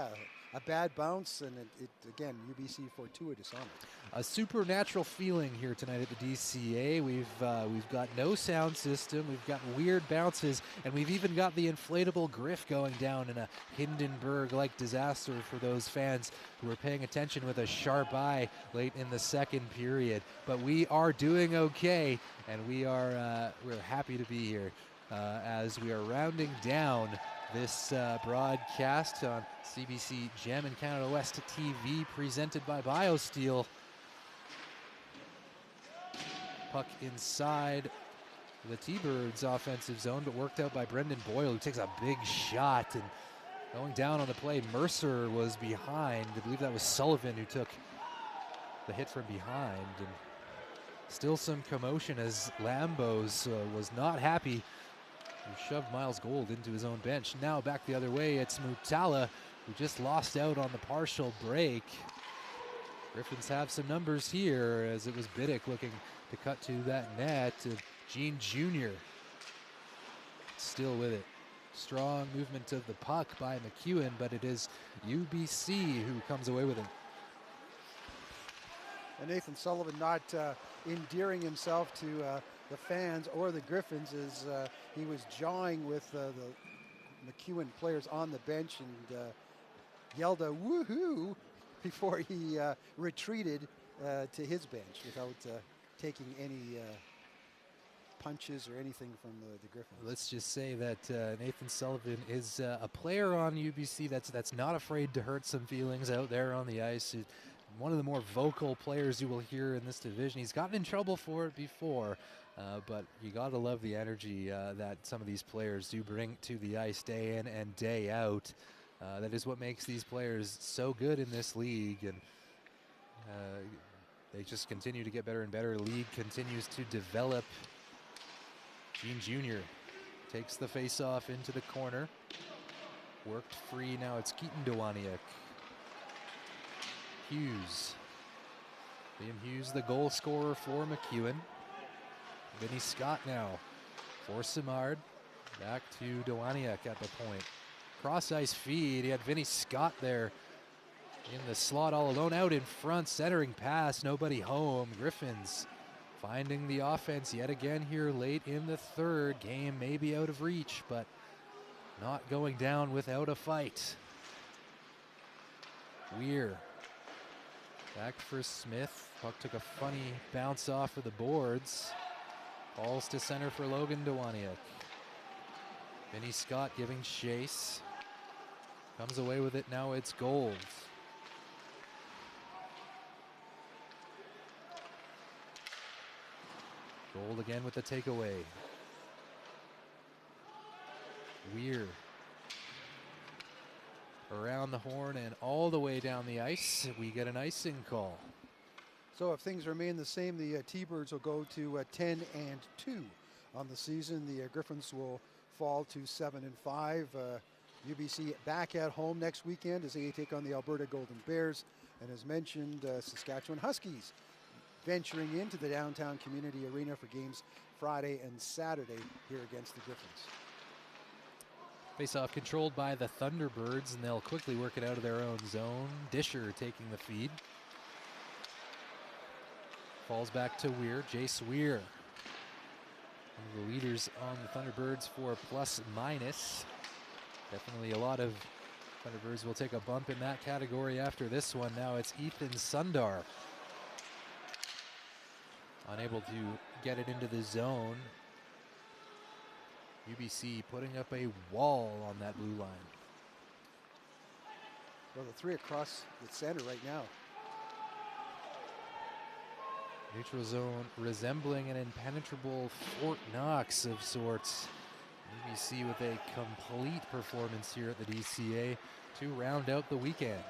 bad bounce, and it again, UBC fortuitous on it. A supernatural feeling here tonight at the DCA. We've got no sound system, we've got weird bounces, and we've even got the inflatable Griff going down in a Hindenburg-like disaster for those fans who are paying attention with a sharp eye late in the second period. But we are doing okay, and we're happy to be here as we are rounding down this broadcast on CBC Gem and Canada West TV, presented by BioSteel. Puck inside the T-Birds offensive zone, but worked out by Brendan Boyle, who takes a big shot. And going down on the play, Mercer was behind. I believe that was Sullivan who took the hit from behind. And still some commotion as Lambos was not happy. He shoved Miles Gold into his own bench. Now back the other way, it's Mutala, who just lost out on the partial break. Griffins have some numbers here, as it was Biddick looking to cut to that net. Gene Jr. still with it. Strong movement of the puck by MacEwan, but it is UBC who comes away with it. And Nathan Sullivan not endearing himself to the fans or the Griffins, as he was jawing with the MacEwan players on the bench and yelled a woohoo before he retreated to his bench without taking any punches or anything from the Griffins. Let's just say that Nathan Sullivan is a player on UBC that's not afraid to hurt some feelings out there on the ice. He's one of the more vocal players you will hear in this division. He's gotten in trouble for it before, but you got to love the energy that some of these players do bring to the ice day in and day out. That is what makes these players so good in this league, and they just continue to get better and better. League continues to develop. Gene Jr. takes the face-off into the corner. Worked free, now it's Keaton Dewaniuk. Hughes. Liam Hughes, the goal scorer for MacEwan. Vinny Scott now for Simard. Back to Dewaniuk at the point. Cross-ice feed, he had Vinny Scott there in the slot all alone, out in front, centering pass, nobody home. Griffins finding the offense yet again here late in the third. Game may be out of reach, but not going down without a fight. Weir back for Smith. Puck took a funny bounce off of the boards. Falls to center for Logan Dewaniuk. Vinny Scott giving chase. Comes away with it, now it's Gold. Gold again with the takeaway. Weir around the horn and all the way down the ice. We get an icing call. So if things remain the same, the T-Birds will go to 10-2 on the season. The Griffins will fall to 7-5. UBC back at home next weekend as they take on the Alberta Golden Bears. And as mentioned, Saskatchewan Huskies venturing into the downtown community arena for games Friday and Saturday here against the Griffins. Face-off controlled by the Thunderbirds, and they'll quickly work it out of their own zone. Disher taking the feed. Falls back to Weir, Jace Weir. One of the leaders on the Thunderbirds for plus minus. Definitely a lot of Thunderbirds will take a bump in that category after this one. Now it's Ethan Sundar. Unable to get it into the zone. UBC putting up a wall on that blue line. Well, the three across the center right now. Neutral zone resembling an impenetrable Fort Knox of sorts. UBC with a complete performance here at the DCA to round out the weekend.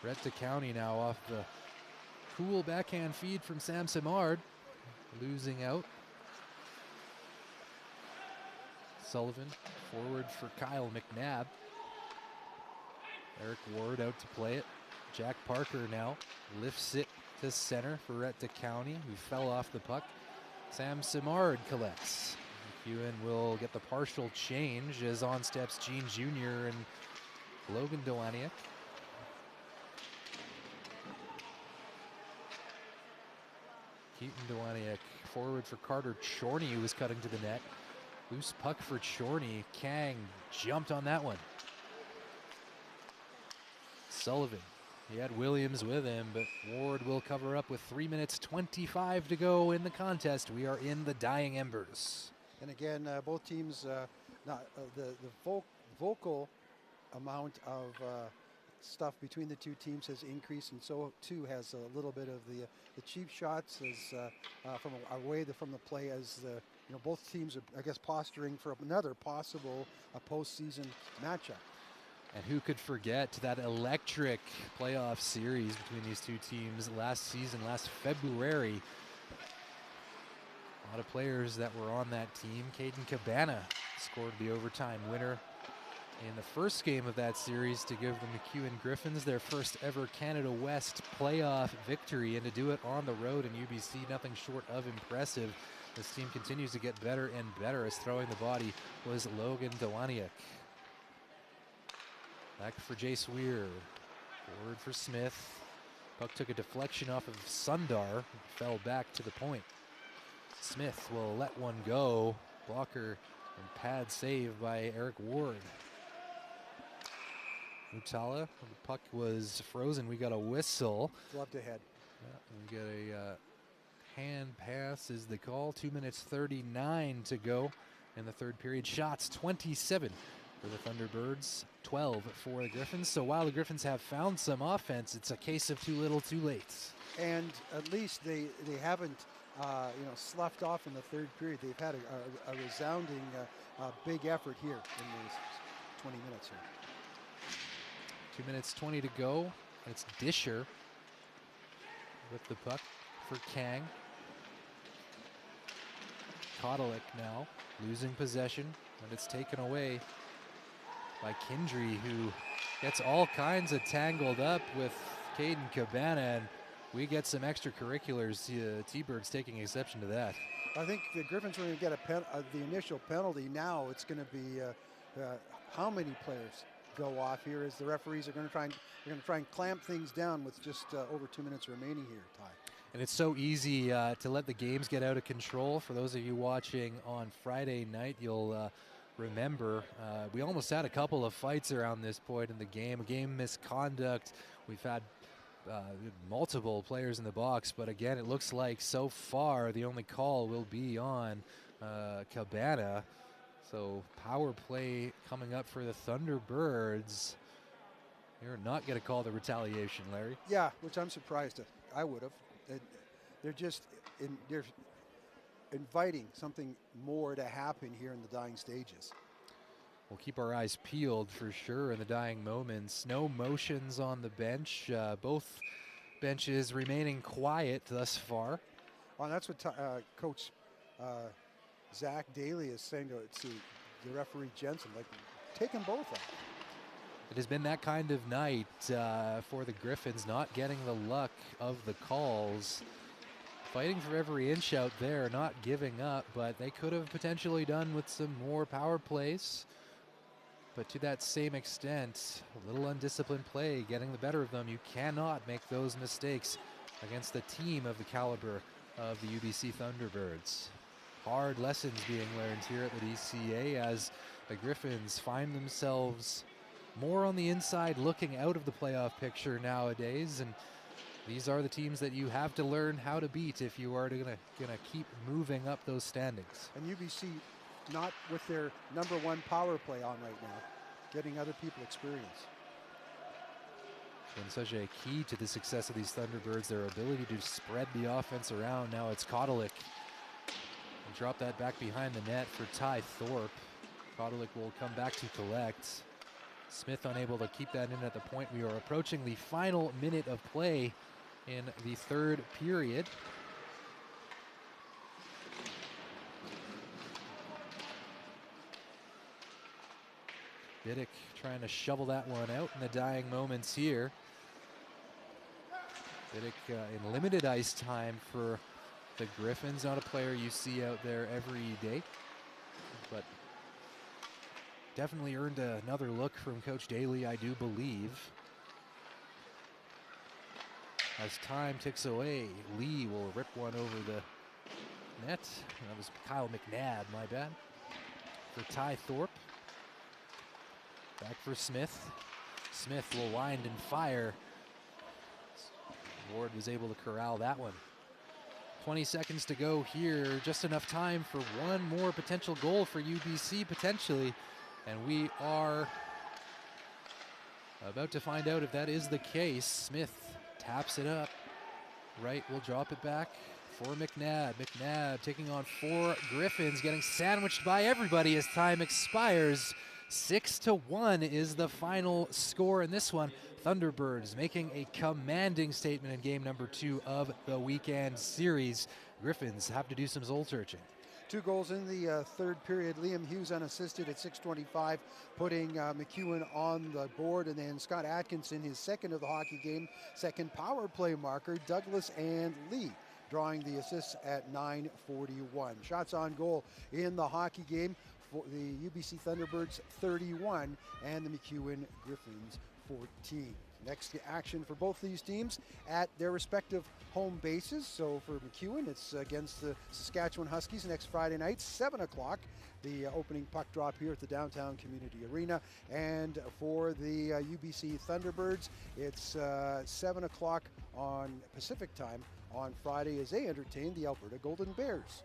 Brett DeCounty now off the cool backhand feed from Sam Simard, losing out. Sullivan forward for Kyle McNabb. Eric Ward out to play it. Jack Parker now lifts it to center for Rhett DeCounty, who fell off the puck. Sam Simard collects. MacEwan will get the partial change as on steps Gene Jr. and Logan Dewaniuk. Keaton Dewaniuk forward for Carter Chorney, who was cutting to the net. Loose puck for Chorney. Kang jumped on that one. Sullivan. He had Williams with him, but Ward will cover up with 3 minutes 25 to go in the contest. We are in the dying embers. And again, both teams, the vocal amount of stuff between the two teams has increased, and so too has a little bit of the cheap shots as from away from the play, as both teams are, I guess, posturing for another possible postseason matchup. And who could forget that electric playoff series between these two teams last season, last February. A lot of players that were on that team. Caden Cabana scored the overtime winner in the first game of that series to give the MacEwan Griffins their first ever Canada West playoff victory, and to do it on the road in UBC, nothing short of impressive. This team continues to get better and better, as throwing the body was Logan Dewaniuk. Back for Jace Weir, forward for Smith. Puck took a deflection off of Sundar, fell back to the point. Smith will let one go. Blocker and pad save by Eric Ward. Mutala, the puck was frozen. We got a whistle. Gloved ahead. We get a hand pass is the call. 2 minutes 39 to go in the third period. Shots 27 for the Thunderbirds, 12 for the Griffins. So while the Griffins have found some offense, it's a case of too little too late. And at least they haven't sloughed off in the third period. They've had a resounding big effort here in these 20 minutes here. 2 minutes 20 to go. It's Disher with the puck for Kang. Kotelik now losing possession, and it's taken away by Kindry, who gets all kinds of tangled up with Caden Cabana, and we get some extracurriculars. T-Birds taking exception to that. I think the Griffins are going to get the initial penalty. Now it's going to be how many players go off here, as the referees are going to try and clamp things down with just over 2 minutes remaining here, Ty. And it's so easy to let the games get out of control. For those of you watching on Friday night, you'll remember we almost had a couple of fights around this point in the game. A game misconduct. We've had multiple players in the box, but again, it looks like so far the only call will be on Cabana. So power play coming up for the Thunderbirds. You're not going to call the retaliation, Larry. Yeah, which I'm surprised at. I would have. They're just they're inviting something more to happen here in the dying stages. We'll keep our eyes peeled for sure in the dying moments. No motions on the bench. Both benches remaining quiet thus far. Well, that's what Coach Zach Daly is saying to the referee Jensen, like, take them both out. It has been that kind of night for the Griffins, not getting the luck of the calls. Fighting for every inch out there, not giving up, but they could have potentially done with some more power plays. But to that same extent, a little undisciplined play getting the better of them. You cannot make those mistakes against the team of the caliber of the UBC Thunderbirds. Hard lessons being learned here at the DCA as the Griffins find themselves more on the inside, looking out of the playoff picture nowadays, and these are the teams that you have to learn how to beat if you are gonna keep moving up those standings. And UBC not with their #1 power play on right now, getting other people experience. And such a key to the success of these Thunderbirds, their ability to spread the offense around. Now it's Kotelik. Drop that back behind the net for Ty Thorpe. Kotelik will come back to collect. Smith unable to keep that in at the point. We are approaching the final minute of play in the third period. Vidic trying to shovel that one out in the dying moments here. Vidic in limited ice time for the Griffins. Not a player you see out there every day, but definitely earned another look from Coach Daly, I do believe. As time ticks away, Lee will rip one over the net. That was Kyle McNabb, my bad. For Ty Thorpe. Back for Smith. Smith will wind and fire. Ward was able to corral that one. 20 seconds to go here. Just enough time for one more potential goal for UBC, potentially. And we are about to find out if that is the case. Smith taps it up. Wright will drop it back for McNabb. McNabb taking on 4 Griffins, getting sandwiched by everybody as time expires. 6-1 is the final score in this one. Thunderbirds making a commanding statement in game #2 of the weekend series. Griffins have to do some soul searching. 2 goals in the third period. Liam Hughes unassisted at 6:25, putting MacEwan on the board. And then Scott Atkinson, his second of the hockey game, second power play marker. Douglas and Lee drawing the assists at 9:41. Shots on goal in the hockey game for the UBC Thunderbirds 31 and the MacEwan Griffins 14. Next action for both these teams at their respective home bases. So for MacEwan, it's against the Saskatchewan Huskies next Friday night, 7 o'clock. The opening puck drop here at the Downtown Community Arena. And for the UBC Thunderbirds, it's 7 o'clock on Pacific time on Friday as they entertain the Alberta Golden Bears.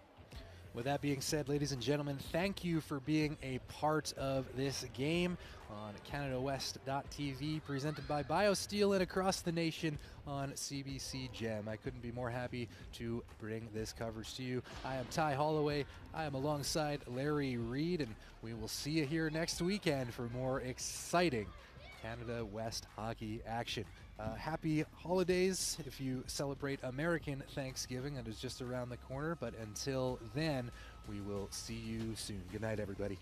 With that being said, ladies and gentlemen, thank you for being a part of this game on CanadaWest.tv, presented by BioSteel and across the nation on CBC Gem. I couldn't be more happy to bring this coverage to you. I am Ty Holloway. I am alongside Larry Reed, and we will see you here next weekend for more exciting Canada West hockey action. Happy holidays if you celebrate American Thanksgiving. That is just around the corner. But until then, we will see you soon. Good night, everybody.